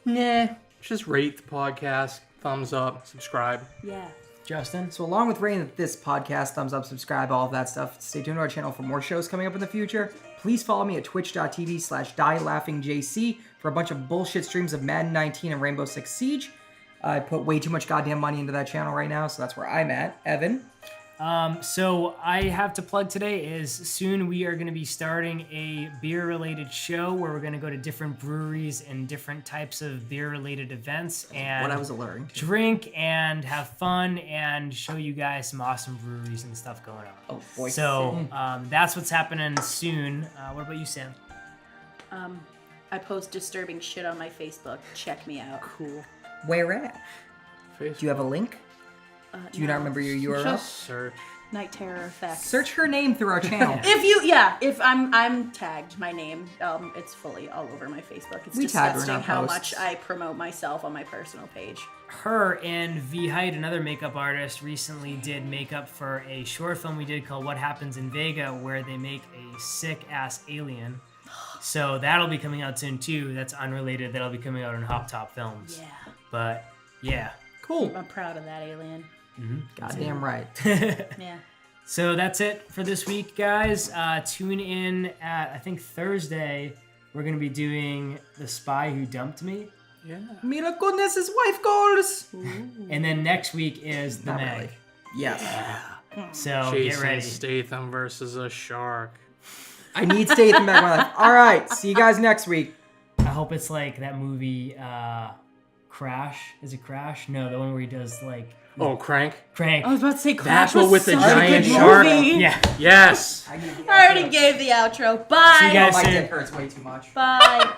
Nah. Just rate the podcast, thumbs up, subscribe. Yeah. Justin? So along with rating this podcast, thumbs up, subscribe, all of that stuff, stay tuned to our channel for more shows coming up in the future. Please follow me at twitch.tv/DieLaughingJC for a bunch of bullshit streams of Madden 19 and Rainbow Six Siege. I put way too much goddamn money into that channel right now, so that's where I'm at. Evan? So I have to plug today is soon we are going to be starting a beer-related show where we're going to go to different breweries and different types of beer-related events and What I was alerting to. drink and have fun and show you guys some awesome breweries and stuff going on. Oh, boy. So that's what's happening soon. What about you, Sam? I post disturbing shit on my Facebook. Check me out. Cool. Where at? Facebook. Do you have a link? Do you not remember your URL? Just search. Night Terror Effects. Search her name through our channel. If I'm tagged, my name, it's fully all over my Facebook. It's We tag her in disgusting our how posts. much I promote myself on my personal page. Her and V Height, another makeup artist, recently did makeup for a short film we did called What Happens in Vega, where they make a sick-ass alien. So that'll be coming out soon, too. That's unrelated. That'll be coming out in Hop Top Films. Yeah. But, yeah. Cool. I'm proud of that alien. Goddamn right. Yeah. So that's it for this week, guys. Tune in at, I think, Thursday. We're going to be doing The Spy Who Dumped Me. Yeah. Mira goodness, his wife calls. And then next week is The Not Meg. really. Yes. So Jason get ready. Statham versus a shark. I need Statham back in my life. All right. See you guys next week. I hope it's like that movie, Crash. Is it Crash? No, the one where he does like Oh, Crank? Crank. I was about to say Crash That's what was with the such a giant good shark. movie. Yeah. Yes! I already gave the outro. Bye. See you guys My soon. dick hurts way too much. Bye.